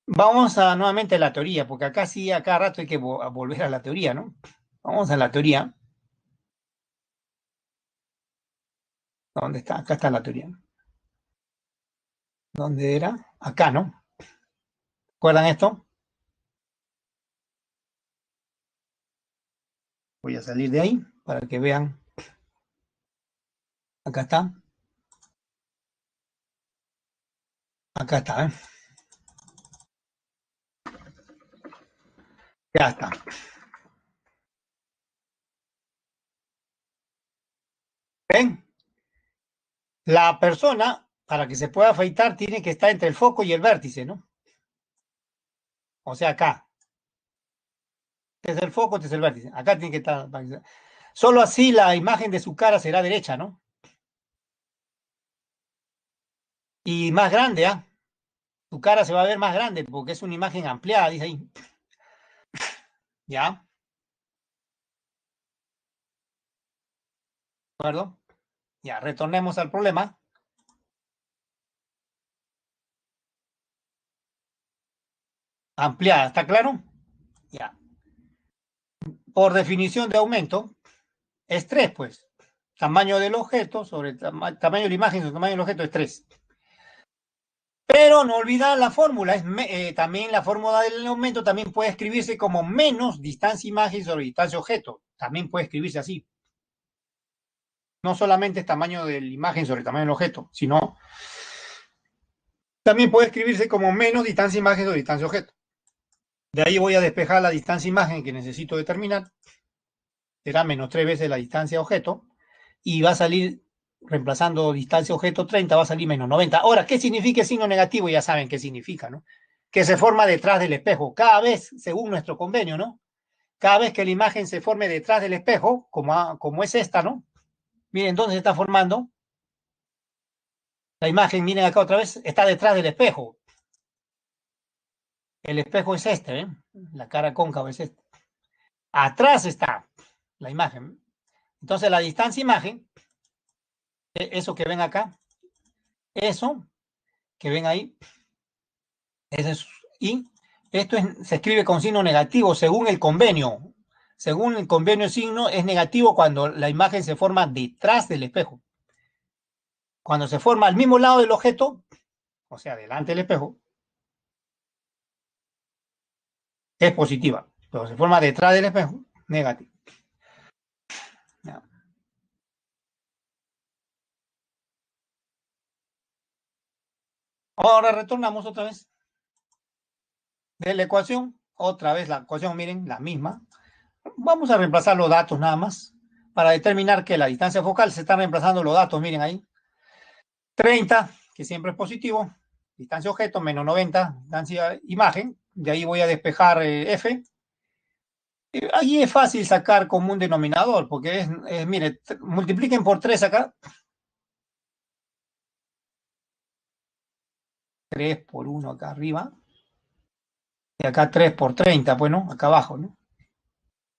Vamos a nuevamente a la teoría, porque acá sí, a cada rato hay que volver a la teoría, ¿no? Vamos a la teoría. ¿Dónde está? Acá está la teoría. ¿Dónde era? Acá, ¿no? ¿Recuerdan esto? Voy a salir de ahí para que vean. Acá está. Acá está, ¿eh? Ya está. ¿Ven? La persona, para que se pueda afeitar, tiene que estar entre el foco y el vértice, ¿no? O sea, acá. Este es el foco, este es el vértice. Acá tiene que estar. Solo así la imagen de su cara será derecha, ¿no? Y más grande, ¿ah? Tu cara se va a ver más grande porque es una imagen ampliada, dice ahí. ¿Ya? ¿De acuerdo? Ya, retornemos al problema. Ampliada, ¿está claro? Ya. Por definición de aumento, es 3, pues. Tamaño del objeto sobre tamaño de la imagen sobre tamaño del objeto es 3. Pero no olvidar la fórmula, también la fórmula del aumento también puede escribirse como menos distancia imagen sobre distancia objeto. También puede escribirse así. No solamente es tamaño de la imagen sobre tamaño del objeto, sino también puede escribirse como menos distancia imagen sobre distancia objeto. De ahí voy a despejar la distancia imagen que necesito determinar. Será menos 3 veces la distancia objeto. Y va a salir, reemplazando distancia objeto 30, va a salir menos 90. Ahora, ¿qué significa el signo negativo? Ya saben qué significa, ¿no? Que se forma detrás del espejo. Cada vez, según nuestro convenio, ¿no? Cada vez que la imagen se forme detrás del espejo, como es esta, ¿no? Miren dónde se está formando. La imagen, miren acá otra vez, está detrás del espejo. El espejo es este, ¿eh? La cara cóncava es esta. Atrás está la imagen. Entonces la distancia imagen, eso que ven acá, eso que ven ahí, ese es, y esto se escribe con signo negativo según el convenio. Según el convenio, el signo es negativo cuando la imagen se forma detrás del espejo. Cuando se forma al mismo lado del objeto, o sea, delante del espejo, es positiva. Pero se forma detrás del espejo, negativa. Ya. Ahora retornamos otra vez de la ecuación. Otra vez la ecuación, miren, la misma. Vamos a reemplazar los datos nada más para determinar que la distancia focal se están reemplazando los datos, miren ahí. 30, que siempre es positivo, distancia objeto, menos 90, distancia imagen, de ahí voy a despejar F. Ahí es fácil sacar como un denominador, porque mire, multipliquen por 3 acá, 3 por 1 acá arriba, y acá 3 por 30, bueno, acá abajo, ¿no?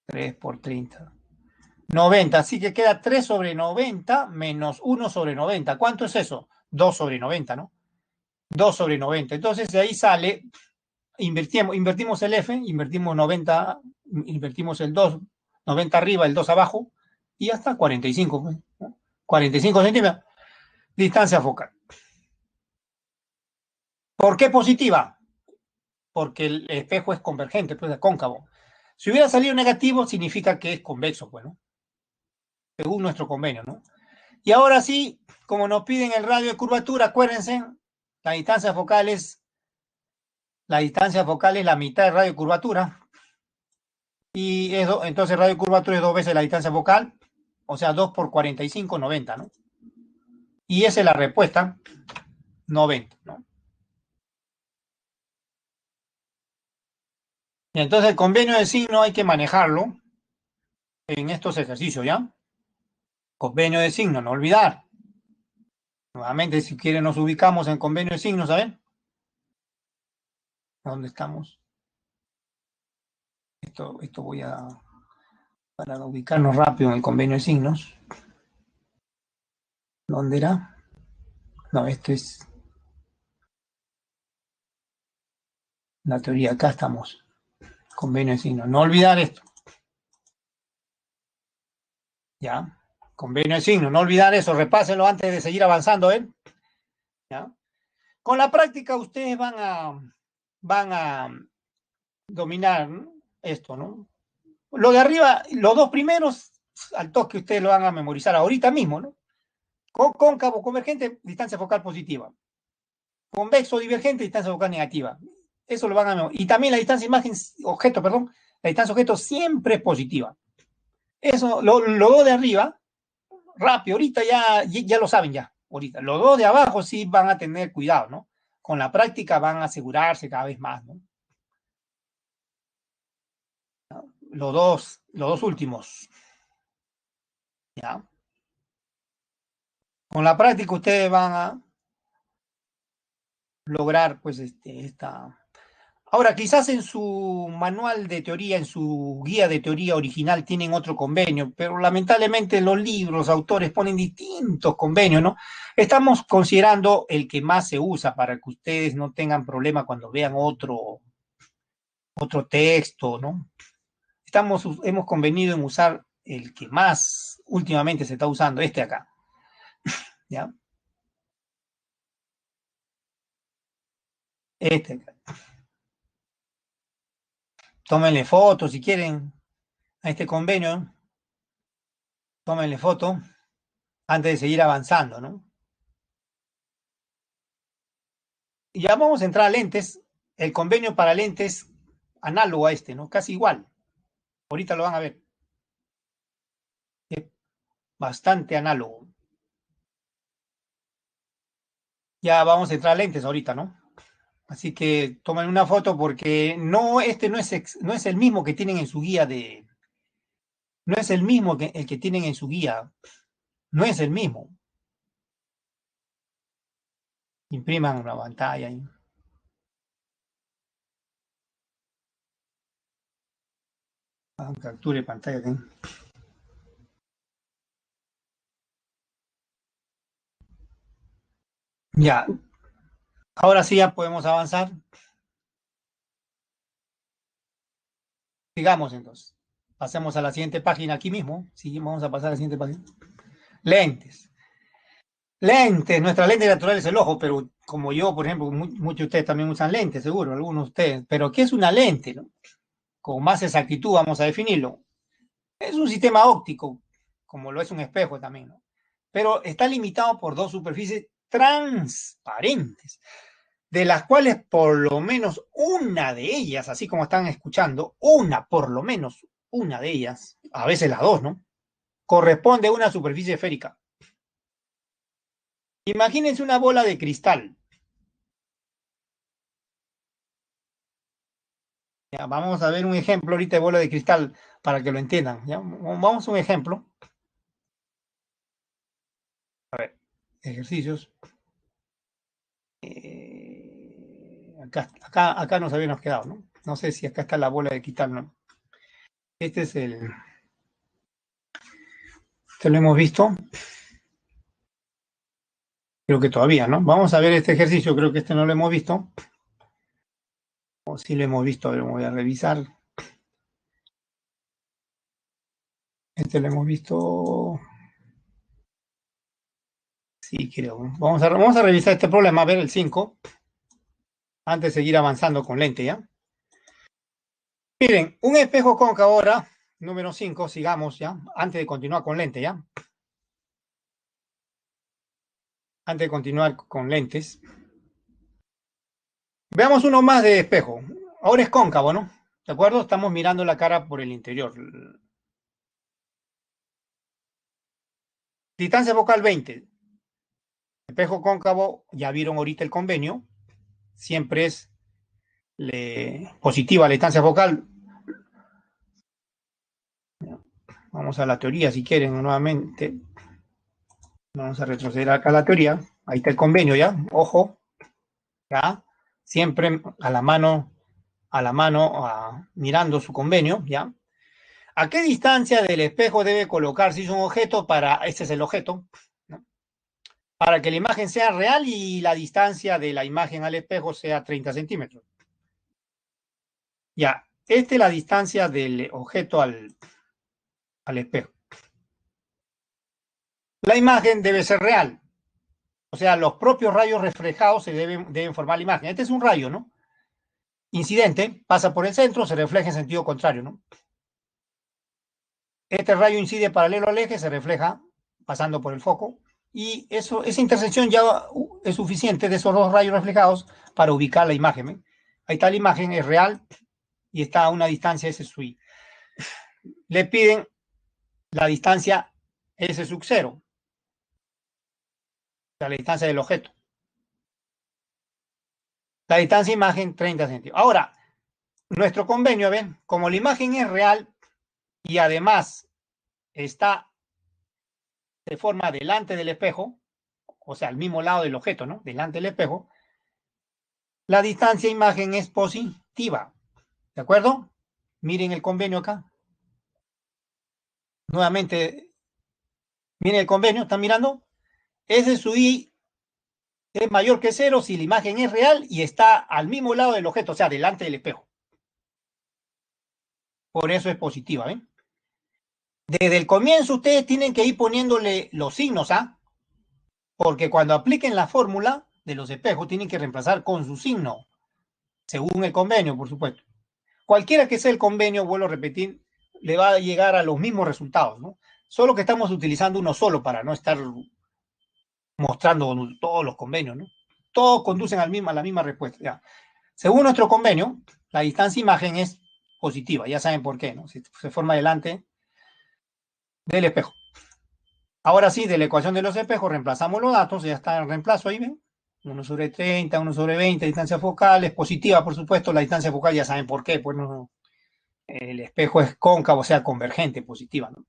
3 por 30. 90, así que queda 3 sobre 90 menos 1 sobre 90. ¿Cuánto es eso? 2 sobre 90, ¿no? 2 sobre 90. Entonces de ahí sale, invertimos el F, invertimos 90, invertimos el 2, 90 arriba, el 2 abajo, y hasta 45, ¿no? 45 centímetros. Distancia focal. ¿Por qué positiva? Porque el espejo es convergente, pues es cóncavo. Si hubiera salido negativo, significa que es convexo, pues, ¿no? Según nuestro convenio, ¿no? Y ahora sí, como nos piden el radio de curvatura, acuérdense, la distancia focal es la mitad del radio de curvatura. Y entonces el radio de curvatura es 2 veces la distancia focal, o sea, 2 por 45, 90, ¿no? Y esa es la respuesta, 90, ¿no? Y entonces el convenio de signo hay que manejarlo en estos ejercicios, ¿ya? Convenio de signo, no olvidar. Nuevamente, si quieren, nos ubicamos en convenio de signos, ¿saben? ¿Dónde estamos? Esto voy a... Para ubicarnos rápido en el convenio de signos. ¿Dónde era? No, esto es la teoría. Acá estamos. Convenio de signos. No olvidar esto. ¿Ya? Convenio de signos. No olvidar eso. Repásenlo antes de seguir avanzando, ¿eh? ¿Ya? Con la práctica ustedes van a dominar, ¿no? Esto, ¿no? Lo de arriba, los dos primeros, al toque ustedes lo van a memorizar ahorita mismo, ¿no? Cóncavo convergente, distancia focal positiva. Convexo divergente, distancia focal negativa. Eso lo van a memorizar. Y también la distancia imagen objeto, perdón, la distancia objeto siempre es positiva. Eso, lo dos de arriba, rápido, ahorita ya lo saben ya, ahorita. Los dos de abajo sí van a tener cuidado, ¿no? Con la práctica van a asegurarse cada vez más, ¿no? Los dos últimos, ¿ya? Con la práctica ustedes van a lograr, pues, esta... Ahora, quizás en su manual de teoría, en su guía de teoría original, tienen otro convenio, pero lamentablemente los libros, los autores ponen distintos convenios, ¿no? Estamos considerando el que más se usa para que ustedes no tengan problema cuando vean otro texto, ¿no? Hemos convenido en usar el que más últimamente se está usando, este acá, ¿ya? Este acá. Tómenle fotos si quieren a este convenio, tómenle foto antes de seguir avanzando, ¿no? Y ya vamos a entrar a lentes, el convenio para lentes análogo a este, ¿no? Casi igual. Ahorita lo van a ver. Es bastante análogo. Ya vamos a entrar a lentes ahorita, ¿no? Así que tomen una foto porque no, este no es el mismo que tienen en su guía de... No es el mismo que el que tienen en su guía. No es el mismo. Impriman una pantalla ahí. Hagan capture de pantalla. ¿Sí? Ya. Ahora sí ya podemos avanzar. Sigamos entonces. Pasemos a la siguiente página aquí mismo. Sí, vamos a pasar a la siguiente página. Lentes. Lentes. Nuestra lente natural es el ojo, pero como yo, por ejemplo, muchos de ustedes también usan lentes, seguro, algunos de ustedes. Pero ¿qué es una lente? ¿No? Con más exactitud vamos a definirlo. Es un sistema óptico, como lo es un espejo también, ¿no? Pero está limitado por dos superficies transparentes, de las cuales por lo menos una de ellas, así como están escuchando, una, por lo menos una de ellas, a veces las dos, ¿no? Corresponde a una superficie esférica. Imagínense una bola de cristal. Ya, vamos a ver un ejemplo ahorita de bola de cristal para que lo entiendan. ¿Ya? Vamos a un ejemplo. Ejercicios. Acá nos habíamos quedado, ¿no? No sé si acá está la bola de cristal, ¿no? Este es este lo hemos visto. Creo que todavía, ¿no? Vamos a ver este ejercicio, creo que este no lo hemos visto. O sí lo hemos visto, a ver, voy a revisar. Este lo hemos visto. Sí, creo. Vamos a revisar este problema, a ver el 5, antes de seguir avanzando con lente, ¿ya? Miren, un espejo cóncavo ahora, número 5, sigamos, ¿ya? Antes de continuar con lente, ¿ya? Antes de continuar con lentes. Veamos uno más de espejo. Ahora es cóncavo, ¿no? ¿De acuerdo? Estamos mirando la cara por el interior. Distancia focal 20. Espejo cóncavo, ya vieron ahorita el convenio. Siempre es positiva la distancia focal. Vamos a la teoría si quieren nuevamente. Vamos a retroceder acá a la teoría. Ahí está el convenio, ¿ya? Ojo, ¿ya? Siempre mirando su convenio, ¿ya? ¿A qué distancia del espejo debe colocarse un objeto este es el objeto, ¿no? Para que la imagen sea real y la distancia de la imagen al espejo sea 30 centímetros? Ya, esta es la distancia del objeto al espejo. La imagen debe ser real. O sea, los propios rayos reflejados deben formar la imagen. Este es un rayo, ¿no? Incidente, pasa por el centro, se refleja en sentido contrario, ¿no? Este rayo incide paralelo al eje, se refleja pasando por el foco, y esa intersección ya es suficiente de esos dos rayos reflejados para ubicar la imagen, ¿eh? Ahí está la imagen, es real, y está a una distancia S sub I. Le piden la distancia S sub 0, o sea, la distancia del objeto. La distancia imagen, 30 centímetros. Ahora, nuestro convenio, ven, como la imagen es real y además se forma delante del espejo, o sea, al mismo lado del objeto, ¿no? Delante del espejo, la distancia imagen es positiva. ¿De acuerdo? Miren el convenio acá. Nuevamente, miren el convenio, ¿están mirando? S sub I es mayor que 0 si la imagen es real y está al mismo lado del objeto, o sea, delante del espejo. Por eso es positiva, ¿ven? Desde el comienzo ustedes tienen que ir poniéndole los signos, ¿ah? Porque cuando apliquen la fórmula de los espejos tienen que reemplazar con su signo, según el convenio, por supuesto. Cualquiera que sea el convenio, vuelvo a repetir, le va a llegar a los mismos resultados, ¿no? Solo que estamos utilizando uno solo para no estar mostrando todos los convenios, ¿no? Todos conducen a la misma respuesta. Ya. Según nuestro convenio, la distancia imagen es positiva, ya saben por qué, ¿no? Se forma delante del espejo. Ahora sí, de la ecuación de los espejos reemplazamos los datos, ya está el reemplazo ahí, ¿ven? 1 sobre 30, 1 sobre 20, distancia focal, es positiva, por supuesto, la distancia focal ya saben por qué, pues no, el espejo es cóncavo, o sea, convergente, positiva, ¿no?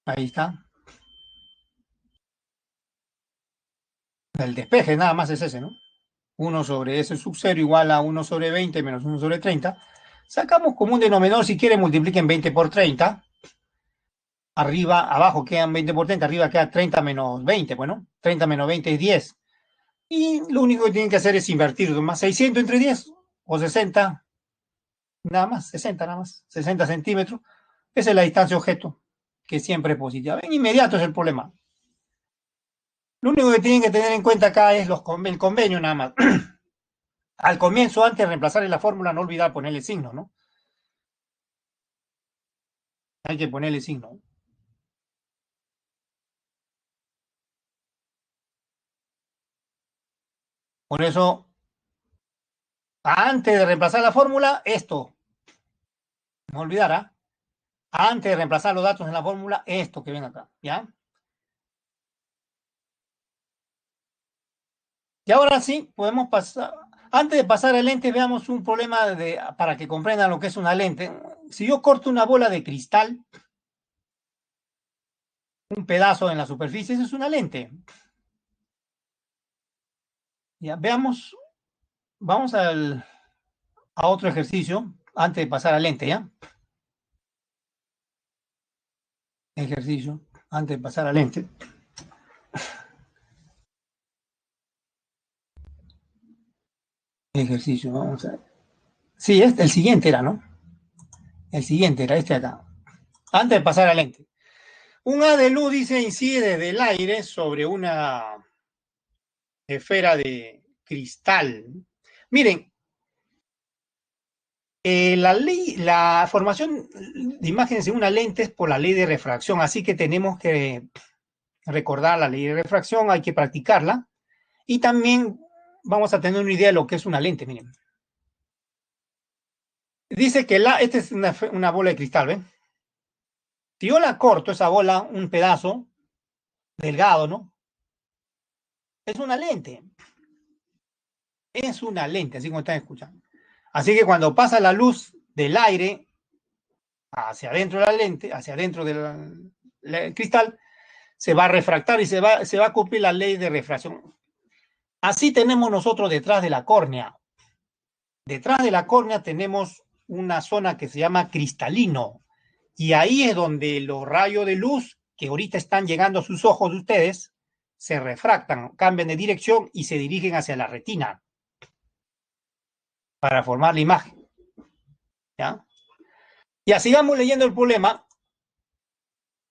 Ahí está. El despeje nada más es ese, ¿no? 1 sobre S sub 0 igual a 1 sobre 20 menos 1 sobre 30. Sacamos como un denominador, si quieren multipliquen 20 por 30. Arriba, abajo quedan 20 por 30, arriba queda 30 menos 20, bueno, 30 menos 20 es 10. Y lo único que tienen que hacer es invertir, más 600 entre 10 o 60, nada más, 60 nada más, 60 centímetros. Esa es la distancia objeto, que siempre es positiva. En inmediato es el problema. Lo único que tienen que tener en cuenta acá es el convenio nada más. Al comienzo, antes de reemplazar en la fórmula, no olvidar ponerle signo, ¿no? Hay que ponerle signo. Por eso, antes de reemplazar la fórmula, esto, no olvidará, antes de reemplazar los datos en la fórmula, esto que ven acá, ¿ya? Y ahora sí, podemos pasar, antes de pasar al lente, veamos un problema para que comprendan lo que es una lente. Si yo corto una bola de cristal, un pedazo en la superficie, eso es una lente. Ya, veamos, vamos a otro ejercicio, antes de pasar al lente, ¿ya? Ejercicio, antes de pasar al lente. Ejercicio, vamos a ver. Sí, el siguiente era, ¿no? El siguiente era este acá. Antes de pasar al lente. Un haz de luz, dice, incide desde el aire sobre una esfera de cristal. Miren, la formación de imágenes en una lente es por la ley de refracción, así que tenemos que recordar la ley de refracción, hay que practicarla y también vamos a tener una idea de lo que es una lente, miren. Dice que esta es una bola de cristal, ¿ven? Si yo la corto, esa bola, un pedazo delgado, ¿no? Es una lente. Es una lente, así como están escuchando. Así que cuando pasa la luz del aire hacia adentro de la lente, hacia adentro del cristal, se va a refractar y se va a cumplir la ley de refracción. Así tenemos nosotros detrás de la córnea. Detrás de la córnea tenemos una zona que se llama cristalino. Y ahí es donde los rayos de luz que ahorita están llegando a sus ojos de ustedes se refractan, cambian de dirección y se dirigen hacia la retina para formar la imagen. ¿Ya? Ya sigamos leyendo el problema.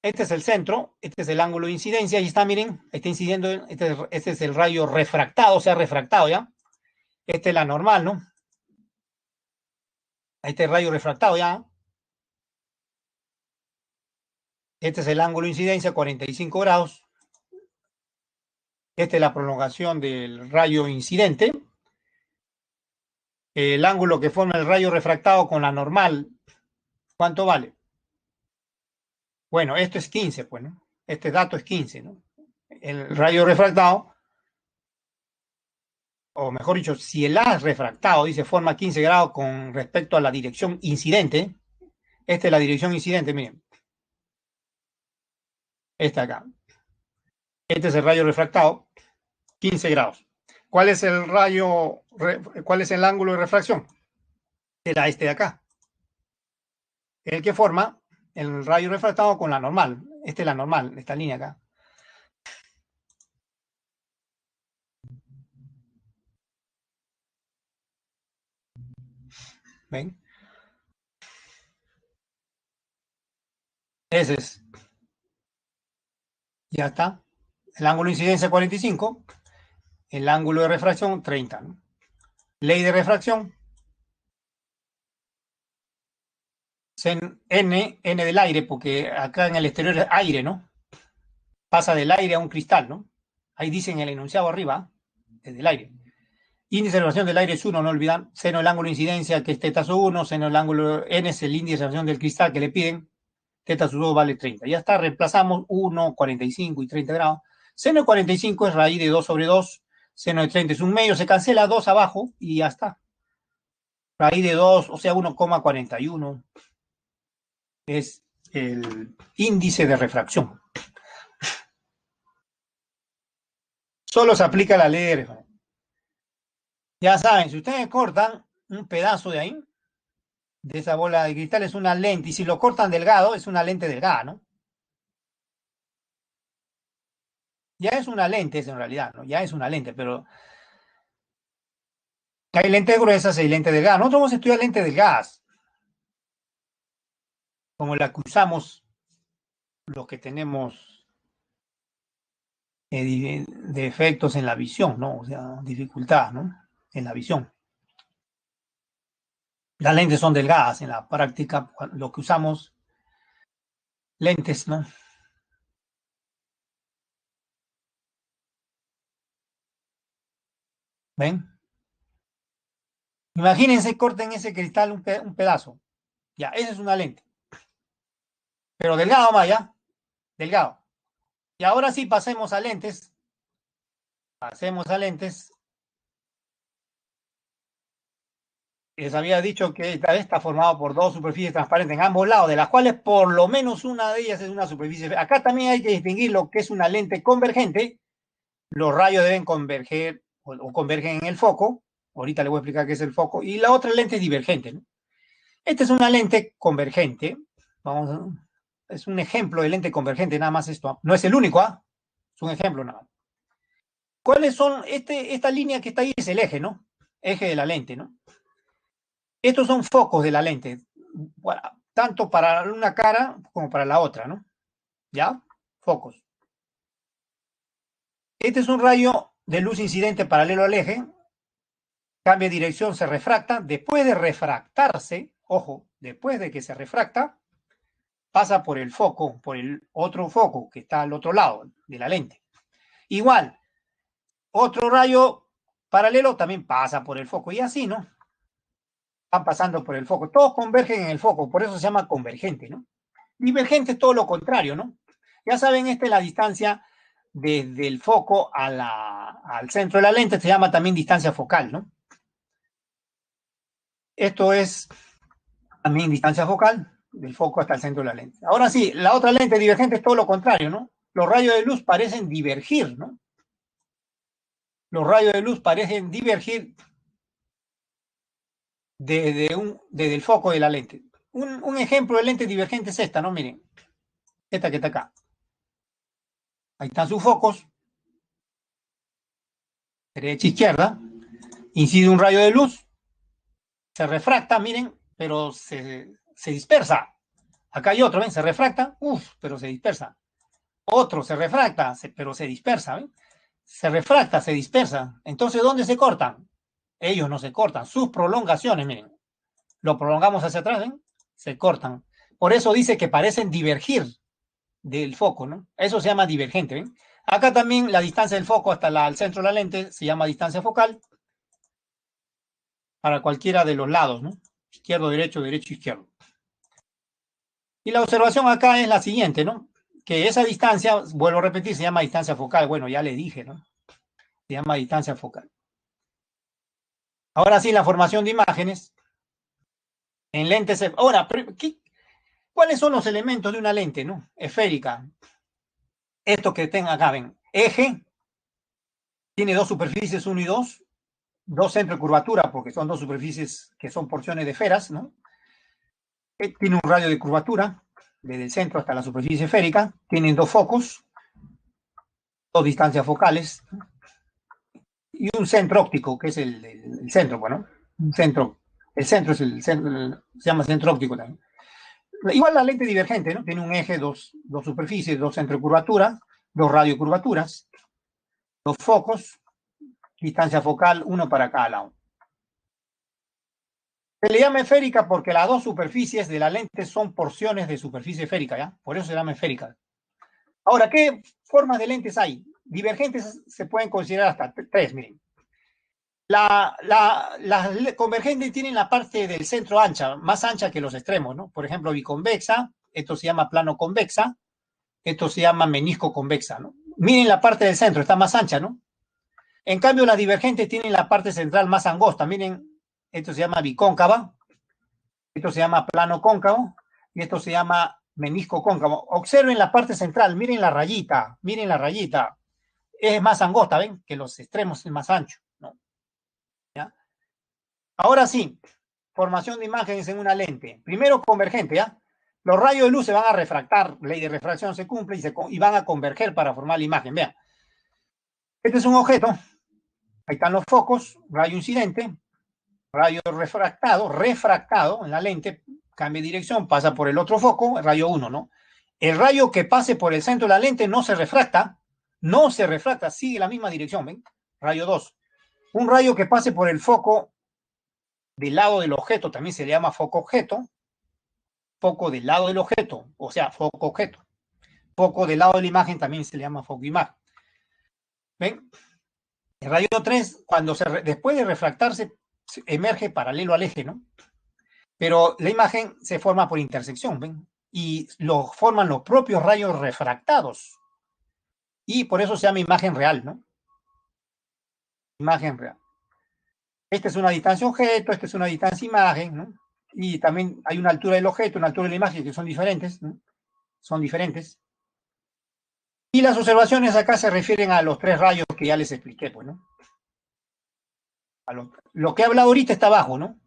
Este es el centro, este es el ángulo de incidencia, ahí está, miren, está incidiendo, este es el rayo refractado, o sea, refractado, ¿ya? Esta es la normal, ¿no? Ahí está el rayo refractado, ¿ya? Este es el ángulo de incidencia, 45 grados. Esta es la prolongación del rayo incidente. El ángulo que forma el rayo refractado con la normal, ¿cuánto vale? Bueno, esto es 15, pues, ¿no? Este dato es 15, ¿no? El rayo refractado, o mejor dicho, si el A es refractado, dice forma 15 grados con respecto a la dirección incidente, esta es la dirección incidente, miren. Esta acá. Este es el rayo refractado, 15 grados. ¿Cuál es el rayo, cuál es el ángulo de refracción? Será este de acá. El que forma el rayo refractado con la normal. Esta es la normal, esta línea acá. ¿Ven? Ese es. Ya está. El ángulo de incidencia 45. El ángulo de refracción 30, ¿no? Ley de refracción. N del aire, porque acá en el exterior es aire, ¿no? Pasa del aire a un cristal, ¿no? Ahí dice en el enunciado arriba, desde el aire. Índice de refracción del aire es 1, no olvidan. Seno del ángulo de incidencia, que es teta sub 1. Seno del ángulo N es el índice de refracción del cristal que le piden. Teta sub 2 vale 30. Ya está, reemplazamos 1, 45 y 30 grados. Seno de 45 es raíz de 2 sobre 2. Seno de 30 es un medio. Se cancela 2 abajo y ya está. Raíz de 2, o sea, 1,41 es el índice de refracción. Solo se aplica la ley de refracción. Ya saben, si ustedes cortan un pedazo de ahí, de esa bola de cristal, es una lente, y si lo cortan delgado, es una lente delgada, ¿no? Ya es una lente, en realidad, ¿no? Ya es una lente, pero hay lentes gruesas y hay lentes delgadas. Nosotros vamos a estudiar lentes delgadas, como la que usamos los que tenemos defectos en la visión, ¿no? O sea, dificultad, ¿no? En la visión. Las lentes son delgadas en la práctica, lo que usamos, lentes, ¿no? ¿Ven? Imagínense, corten ese cristal un pedazo. Ya, esa es una lente. Pero delgado, Maya, delgado. Y ahora sí pasemos a lentes. Pasemos a lentes. Les había dicho que esta vez está formado por dos superficies transparentes en ambos lados, de las cuales por lo menos una de ellas es una superficie. Acá también hay que distinguir lo que es una lente convergente. Los rayos deben converger o convergen en el foco. Ahorita le voy a explicar qué es el foco. Y la otra lente es divergente, ¿no? Esta es una lente convergente. Vamos a, es un ejemplo de lente convergente, nada más esto. No es el único, ¿ah? Es un ejemplo nada más. ¿Cuáles son? Esta línea que está ahí es el eje, ¿no? Eje de la lente, ¿no? Estos son focos de la lente, tanto para una cara como para la otra, ¿no? ¿Ya? Focos. Este es un rayo de luz incidente paralelo al eje, cambia de dirección, se refracta. Después de refractarse, ojo, después de que se refracta, pasa por el foco, por el otro foco que está al otro lado de la lente. Igual, otro rayo paralelo también pasa por el foco y así, ¿no? Van pasando por el foco. Todos convergen en el foco, por eso se llama convergente, ¿no? Divergente es todo lo contrario, ¿no? Ya saben, esta es la distancia desde el foco al centro de la lente, se llama también distancia focal, ¿no? Esto es también distancia focal del foco hasta el centro de la lente. Ahora sí, la otra lente divergente es todo lo contrario, ¿no? Los rayos de luz parecen divergir, ¿no? Los rayos de luz parecen divergir desde el foco de la lente. Un ejemplo de lente divergente es esta, ¿no? Miren, esta que está acá. Ahí están sus focos, derecha e izquierda. Incide un rayo de luz, se refracta, miren, pero se dispersa. Acá hay otro, ¿ven? Se refracta, pero se dispersa. Otro se refracta, pero se dispersa, ¿ven? Se refracta, se dispersa. Entonces, ¿dónde se cortan? Ellos no se cortan, sus prolongaciones, miren. Lo prolongamos hacia atrás, ¿ven? Se cortan. Por eso dice que parecen divergir del foco, ¿no? Eso se llama divergente, ¿ven? Acá también la distancia del foco hasta el centro de la lente se llama distancia focal para cualquiera de los lados, ¿no? Izquierdo, derecho, derecho, izquierdo. Y la observación acá es la siguiente, ¿no? Que esa distancia, vuelvo a repetir, se llama distancia focal. Bueno, ya le dije, ¿no? Se llama distancia focal. Ahora sí, la formación de imágenes en lentes. Ahora, ¿cuáles son los elementos de una lente, no? Esférica. Esto que tenga acá, ven. Eje, tiene dos superficies, 1 y 2. Dos centros de curvatura, porque son dos superficies que son porciones de esferas, ¿no? Tiene un radio de curvatura, desde el centro hasta la superficie esférica. Tienen dos focos, dos distancias focales, y un centro óptico, que es el centro, bueno, un centro. El centro es el centro, se llama centro óptico también. Igual la lente divergente, ¿no? Tiene un eje, dos superficies, dos centros de curvatura, dos radiocurvaturas, dos focos, distancia focal, uno para cada lado. Se le llama esférica porque las dos superficies de la lente son porciones de superficie esférica, ¿ya? Por eso se llama esférica. Ahora, ¿qué formas de lentes hay? Divergentes se pueden considerar hasta tres, miren. Las convergentes tienen la parte del centro ancha, más ancha que los extremos, ¿no? Por ejemplo, biconvexa, esto se llama plano convexa, esto se llama menisco convexa, ¿no? Miren la parte del centro, está más ancha, ¿no? En cambio, las divergentes tienen la parte central más angosta, miren, esto se llama bicóncava, esto se llama plano cóncavo y esto se llama menisco cóncavo. Observen la parte central, miren la rayita, es más angosta, ¿ven? Que los extremos es más ancho, ¿no? ¿Ya? Ahora sí, formación de imágenes en una lente. Primero convergente, ¿ya? Los rayos de luz se van a refractar, ley de refracción se cumple y van a converger para formar la imagen. Vean, este es un objeto, ahí están los focos, rayo incidente, rayo refractado en la lente, cambia de dirección, pasa por el otro foco, el rayo 1, ¿no? El rayo que pase por el centro de la lente no se refracta, sigue la misma dirección, ¿ven? Rayo 2. Un rayo que pase por el foco del lado del objeto también se le llama foco objeto, foco del lado del objeto, o sea, foco objeto. Foco del lado de la imagen también se le llama foco imagen. ¿Ven? El rayo 3, después de refractarse, emerge paralelo al eje, ¿no? Pero la imagen se forma por intersección, ¿ven? Y lo forman los propios rayos refractados. Y por eso se llama imagen real, ¿no? Imagen real. Esta es una distancia objeto, esta es una distancia imagen, ¿no? Y también hay una altura del objeto, una altura de la imagen que son diferentes, ¿no? Son diferentes. Y las observaciones acá se refieren a los tres rayos que ya les expliqué, pues, ¿no? Lo que he hablado ahorita está abajo, ¿no?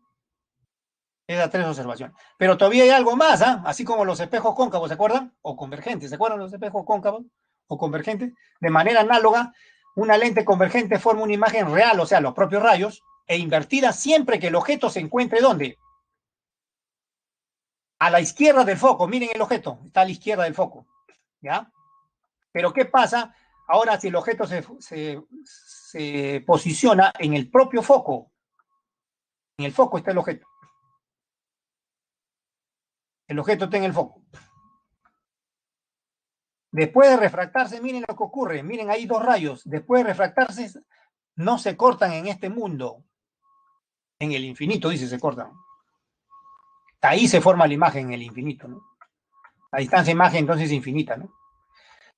Esas tres observaciones. Pero todavía hay algo más, ¿ah? Así como los espejos cóncavos, ¿se acuerdan? O convergentes, ¿se acuerdan los espejos cóncavos o convergentes? De manera análoga, una lente convergente forma una imagen real, o sea, los propios rayos, e invertida siempre que el objeto se encuentre ¿dónde? A la izquierda del foco. Miren el objeto, está a la izquierda del foco, ¿ya? Pero ¿qué pasa ahora si el objeto se posiciona en el propio foco? En el foco está el objeto. El objeto está en el foco. Después de refractarse, miren lo que ocurre. Miren, hay dos rayos. Después de refractarse, no se cortan en este mundo. En el infinito, dice, se cortan. Ahí se forma la imagen en el infinito, ¿no? La distancia imagen entonces es infinita, ¿no?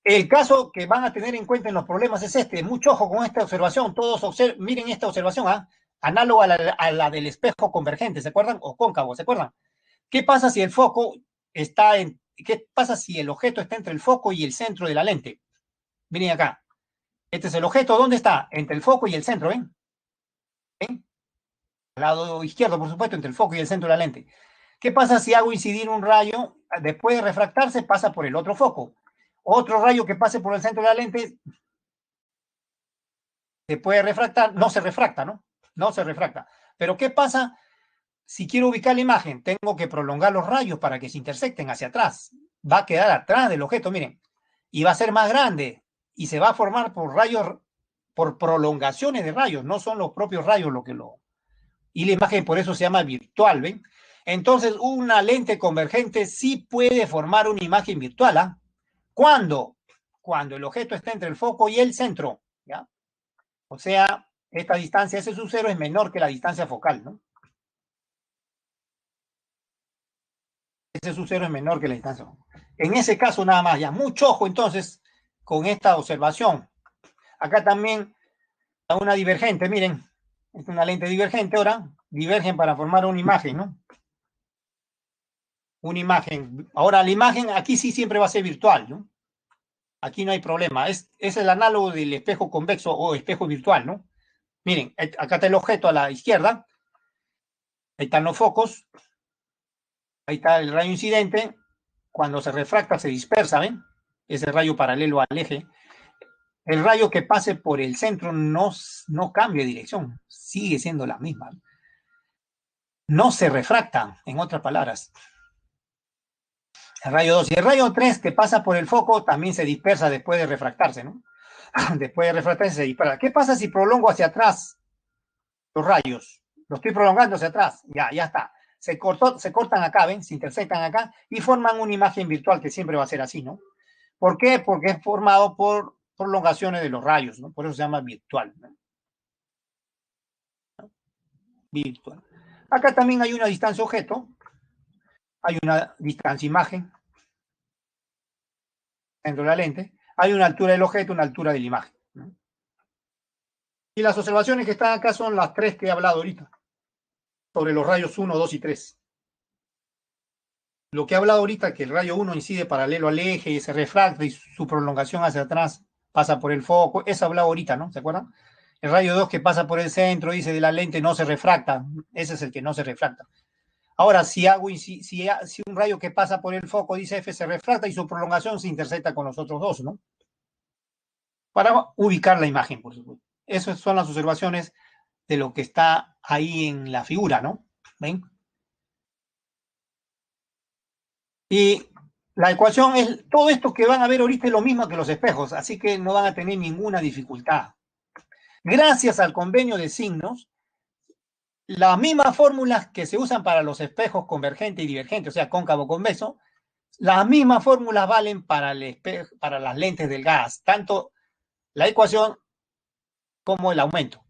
El caso que van a tener en cuenta en los problemas es este. Mucho ojo con esta observación. Todos miren esta observación, ¿ah? análoga a la del espejo convergente, ¿se acuerdan? O cóncavo, ¿se acuerdan? ¿Qué pasa si el foco está en, qué pasa si el objeto está entre el foco y el centro de la lente? Miren acá. Este es el objeto, ¿dónde está? Entre el foco y el centro, ¿ven? ¿Ven? Al lado izquierdo, por supuesto, entre el foco y el centro de la lente. ¿Qué pasa si hago incidir un rayo? Después de refractarse, pasa por el otro foco. Otro rayo que pase por el centro de la lente se puede refractar, no se refracta, ¿no? No se refracta. Pero ¿qué pasa si quiero ubicar la imagen? Tengo que prolongar los rayos para que se intersecten hacia atrás. Va a quedar atrás del objeto, miren, y va a ser más grande y se va a formar por rayos, por prolongaciones de rayos, no son los propios rayos lo que lo... Y la imagen por eso se llama virtual, ¿ven? Entonces, una lente convergente sí puede formar una imagen virtual, ¿ah? ¿Cuándo? Cuando el objeto está entre el foco y el centro, ¿ya? O sea, esta distancia S sub 0 es menor que la distancia focal, ¿no? S sub 0 es menor que la distancia focal. En ese caso nada más, ya. Mucho ojo entonces con esta observación. Acá también hay una divergente, miren. Es una lente divergente ahora. Divergen para formar una imagen, ¿no? Una imagen. Ahora, la imagen aquí sí siempre va a ser virtual, ¿no? Aquí no hay problema. Es el análogo del espejo convexo o espejo virtual, ¿no? Miren, acá está el objeto a la izquierda. Ahí están los focos. Ahí está el rayo incidente. Cuando se refracta, se dispersa, ¿ven? Ese rayo paralelo al eje. El rayo que pase por el centro no cambia de dirección. Sigue siendo la misma. No se refracta, en otras palabras. El rayo 2 y el rayo 3 que pasa por el foco también se dispersa después de refractarse, ¿no? Después de refractarse se dispersa. ¿Qué pasa si prolongo hacia atrás los rayos? Lo estoy prolongando hacia atrás. Ya está. Se cortan acá, ¿ven? Se intersectan acá y forman una imagen virtual que siempre va a ser así, ¿no? ¿Por qué? Porque es formado por prolongaciones de los rayos, ¿no? Por eso se llama virtual, ¿no? Virtual. Acá también hay una distancia objeto, hay una distancia imagen dentro de la lente, hay una altura del objeto, una altura de la imagen, ¿no? Y las observaciones que están acá son las tres que he hablado ahorita, sobre los rayos 1, 2 y 3. Lo que he hablado ahorita, que el rayo 1 incide paralelo al eje y se refracta y su prolongación hacia atrás pasa por el foco, eso he hablado ahorita, ¿no? ¿Se acuerdan? El rayo 2 que pasa por el centro, dice de la lente, no se refracta, ese es el que no se refracta. Ahora, si un rayo que pasa por el foco, dice F, se refracta y su prolongación se intersecta con los otros dos, ¿no? Para ubicar la imagen, por supuesto. Esas son las observaciones de lo que está ahí en la figura, ¿no? ¿Ven? Y la ecuación es, todo esto que van a ver ahorita es lo mismo que los espejos, así que no van a tener ninguna dificultad. Gracias al convenio de signos, las mismas fórmulas que se usan para los espejos convergente y divergente, o sea, cóncavo convexo, las mismas fórmulas valen para para las lentes delgadas, tanto la ecuación como el aumento.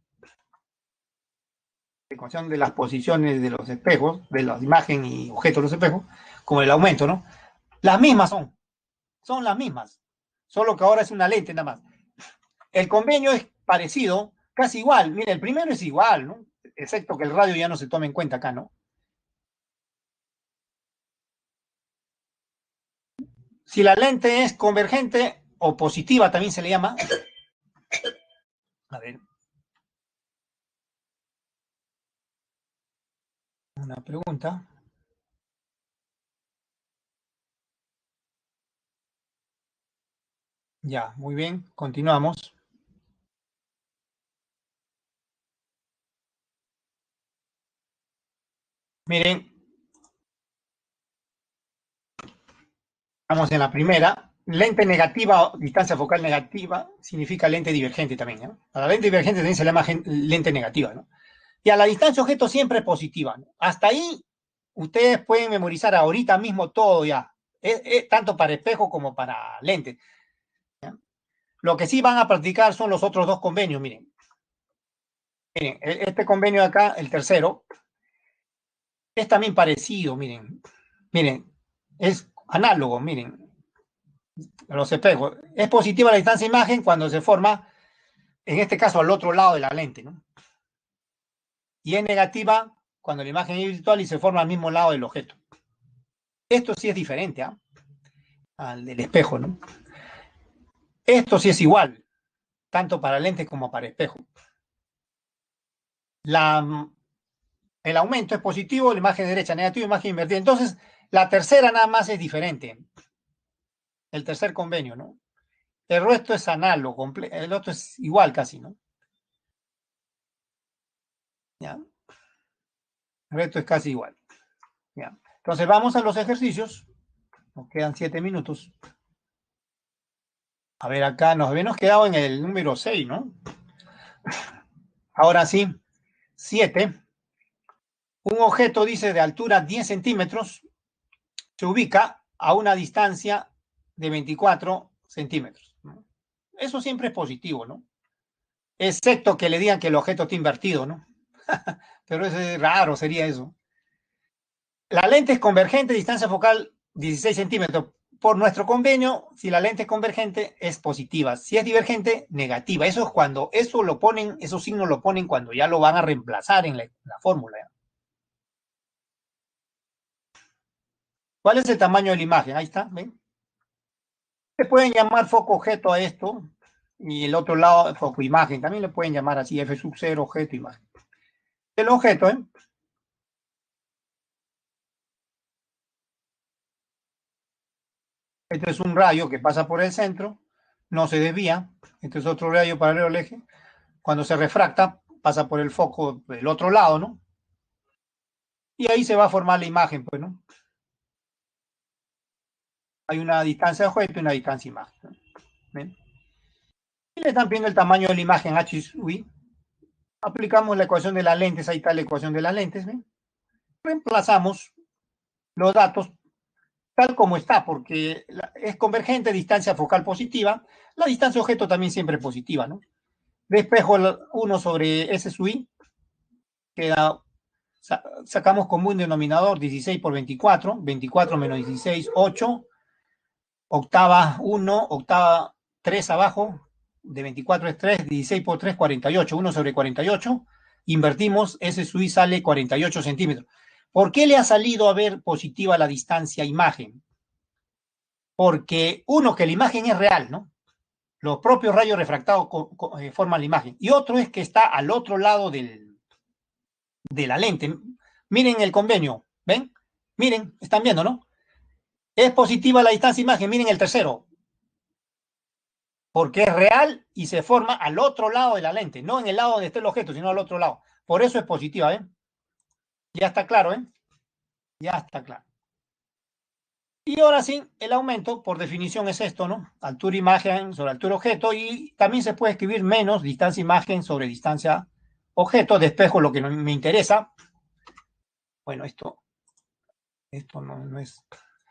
La ecuación de las posiciones de los espejos, de la imagen y objeto de los espejos, como el aumento, ¿no? Las mismas son las mismas, solo que ahora es una lente nada más. El convenio es parecido, casi igual. Mira, el primero es igual, ¿no? Excepto que el radio ya no se toma en cuenta acá, ¿no? Si la lente es convergente o positiva, también se le llama. A ver. Una pregunta. Ya, muy bien, continuamos. Miren, estamos en la primera. Lente negativa, distancia focal negativa, significa lente divergente también, ¿no? A la lente divergente también se le llama lente negativa, ¿no? Y a la distancia objeto siempre positiva, ¿no? Hasta ahí, ustedes pueden memorizar ahorita mismo todo ya. Tanto para espejo como para lente. ¿Ya? Lo que sí van a practicar son los otros dos convenios, miren. Miren, este convenio de acá, el tercero, es también parecido, miren. Miren, es análogo, miren. Los espejos. Es positiva la distancia imagen cuando se forma, en este caso, al otro lado de la lente, ¿no? y es negativa cuando la imagen es virtual y se forma al mismo lado del objeto. Esto sí es diferente, ¿eh?, al del espejo, ¿no? Esto sí es igual, tanto para lentes como para espejo. El aumento es positivo, la imagen derecha negativa, imagen invertida. Entonces, la tercera nada más es diferente. El tercer convenio, ¿no? El resto es análogo, el otro es igual casi, ¿no? ¿Ya? El resto es casi igual. ¿Ya? Entonces, vamos a los ejercicios. Nos quedan 7 minutos. A ver, acá nos habíamos quedado en el número 6, ¿no? Ahora sí, 7. Un objeto, dice, de altura 10 centímetros, se ubica a una distancia de 24 centímetros, ¿no? Eso siempre es positivo, ¿no? Excepto que le digan que el objeto está invertido, ¿no? Pero es raro, sería eso. La lente es convergente, distancia focal 16 centímetros. Por nuestro convenio, si la lente es convergente, es positiva. Si es divergente, negativa. Eso es cuando, eso lo ponen, esos signos lo ponen cuando ya lo van a reemplazar en la fórmula. ¿Cuál es el tamaño de la imagen? Ahí está, ¿ven? Se pueden llamar foco objeto a esto, y el otro lado, foco imagen. También le pueden llamar así, F sub 0, objeto, imagen. El objeto, ¿eh? Este es un rayo que pasa por el centro, no se desvía. Este es otro rayo paralelo al eje. Cuando se refracta, pasa por el foco del otro lado, ¿no? Y ahí se va a formar la imagen, pues, ¿no? Hay una distancia de objeto y una distancia imagen, ¿no? ¿Ven? Y le están pidiendo el tamaño de la imagen H sub I. Aplicamos la ecuación de las lentes, ahí está la ecuación de las lentes, ¿ven? Reemplazamos los datos tal como está, porque es convergente, distancia focal positiva, la distancia de objeto también siempre es positiva, ¿no? Despejo 1 sobre S sub I, queda, sacamos como un denominador 16 por 24, 24 menos 16, 8, octava 1, octava 3 abajo, de 24 es 3, 16 por 3, 48, 1 sobre 48, invertimos, S sub I sale 48 centímetros. ¿Por qué le ha salido a ver positiva la distancia imagen? Porque uno, que la imagen es real, ¿no? Los propios rayos refractados forman la imagen. Y otro es que está al otro lado de la lente. Miren el convenio, ¿ven? Miren, están viendo, ¿no? Es positiva la distancia imagen, miren el tercero. Porque es real y se forma al otro lado de la lente, no en el lado donde está el objeto, sino al otro lado. Por eso es positiva, ¿ven? Ya está claro, ¿eh? Ya está claro. Y ahora sí, el aumento, por definición, es esto, ¿no? Altura imagen sobre altura objeto, y también se puede escribir menos distancia imagen sobre distancia objeto. Despejo lo que no me interesa. Bueno, esto no es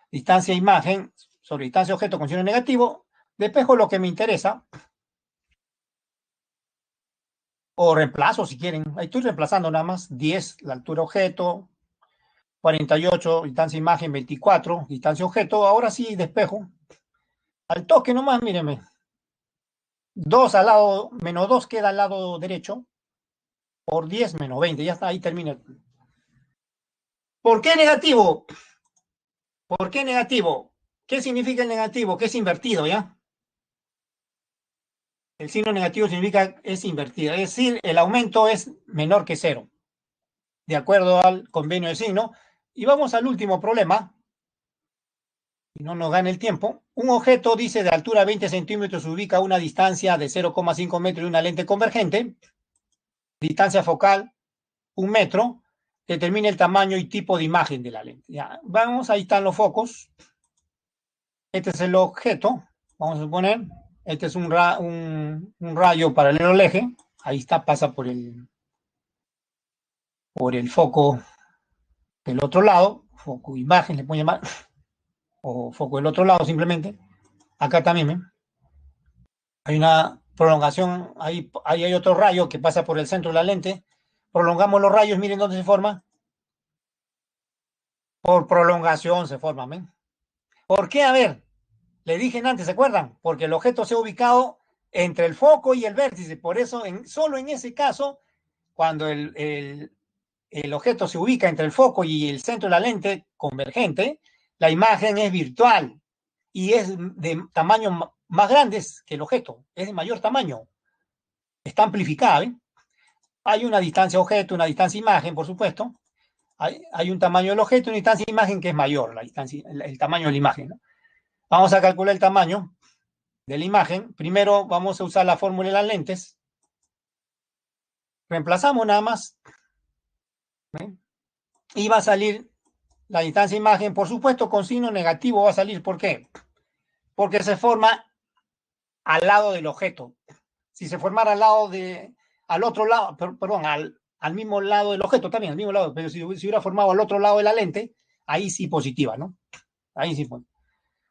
distancia imagen sobre distancia objeto con signo negativo. Despejo lo que me interesa. O reemplazo si quieren. Ahí estoy reemplazando nada más. 10 la altura objeto, 48 distancia imagen, 24 distancia objeto. Ahora sí despejo. Al toque nomás, mírenme. 2 al lado, menos 2 queda al lado derecho, por 10 menos 20, ya está, ahí termina. ¿Por qué negativo? ¿Por qué negativo? ¿Qué significa el negativo? Que es invertido, ¿ya? El signo negativo significa es invertido, es decir, el aumento es menor que 0, de acuerdo al convenio de signo. Y vamos al último problema, y no nos gane el tiempo. Un objeto, dice, de altura 20 centímetros, se ubica a una distancia de 0,5 metros de una lente convergente, distancia focal 1 metro, determina el tamaño y tipo de imagen de la lente. Ya, vamos, ahí están los focos. Este es el objeto, vamos a suponer. Este es un rayo paralelo al eje. Ahí está, pasa por el foco del otro lado, foco imagen le pueden llamar, o foco del otro lado simplemente. Acá también, ¿eh? Hay una prolongación, ahí hay otro rayo que pasa por el centro de la lente. Prolongamos los rayos, miren dónde se forma. Por prolongación se forma, ¿ven? ¿Por qué? A ver, le dije antes, ¿se acuerdan? Porque el objeto se ha ubicado entre el foco y el vértice. Por eso, solo en ese caso, cuando el objeto se ubica entre el foco y el centro de la lente convergente, la imagen es virtual y es de tamaño más grande que el objeto, es de mayor tamaño, está amplificada. ¿Eh? Hay una distancia objeto, una distancia imagen, por supuesto. Hay un tamaño del objeto y una distancia imagen que es mayor, la distancia, el tamaño de la imagen. ¿No? Vamos a calcular el tamaño de la imagen. Primero vamos a usar la fórmula de las lentes. Reemplazamos nada más. ¿Eh? Y va a salir la distancia imagen, por supuesto, con signo negativo va a salir. ¿Por qué? Porque se forma al lado del objeto. Si se formara al otro lado, perdón, al mismo lado del objeto, también al mismo lado, pero si hubiera formado al otro lado de la lente, ahí sí positiva, ¿no? Ahí sí,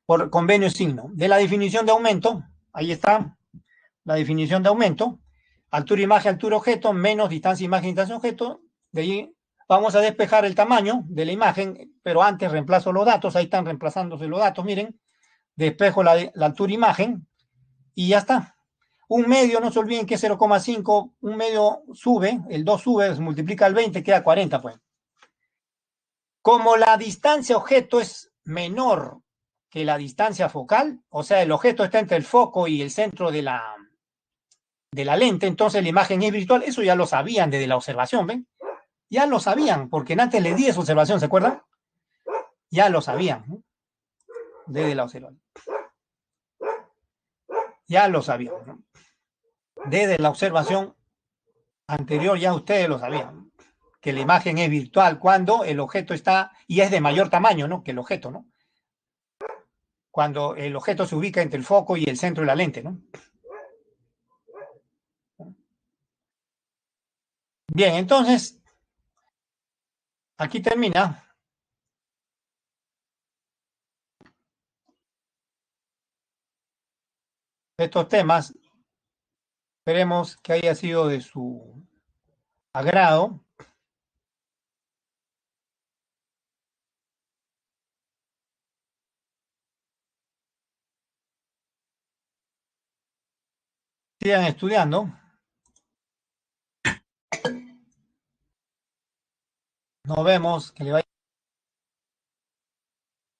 por convenio signo. De la definición de aumento, ahí está la definición de aumento, altura imagen, altura objeto, menos distancia imagen, distancia objeto, de ahí vamos a despejar el tamaño de la imagen, pero antes reemplazo los datos, ahí están reemplazándose los datos, miren, despejo la altura imagen y ya está. Un medio, no se olviden que es 0,5, un medio sube, el 2 sube, se multiplica el 20, queda 40, pues. Como la distancia objeto es menor que la distancia focal, o sea, el objeto está entre el foco y el centro de la lente, entonces la imagen es virtual, eso ya lo sabían desde la observación, ¿ven? Ya lo sabían, porque antes les di esa observación, ¿se acuerdan? Ya lo sabían, ¿no? Desde la observación. Ya lo sabían, ¿no? Desde la observación anterior ya ustedes lo sabían, que la imagen es virtual cuando el objeto está, y es de mayor tamaño, ¿no? Que el objeto, ¿no? Cuando el objeto se ubica entre el foco y el centro de la lente, ¿no? Bien, entonces, aquí termina estos temas. Esperemos que haya sido de su agrado. Sigan estudiando. Nos vemos. Que le vaya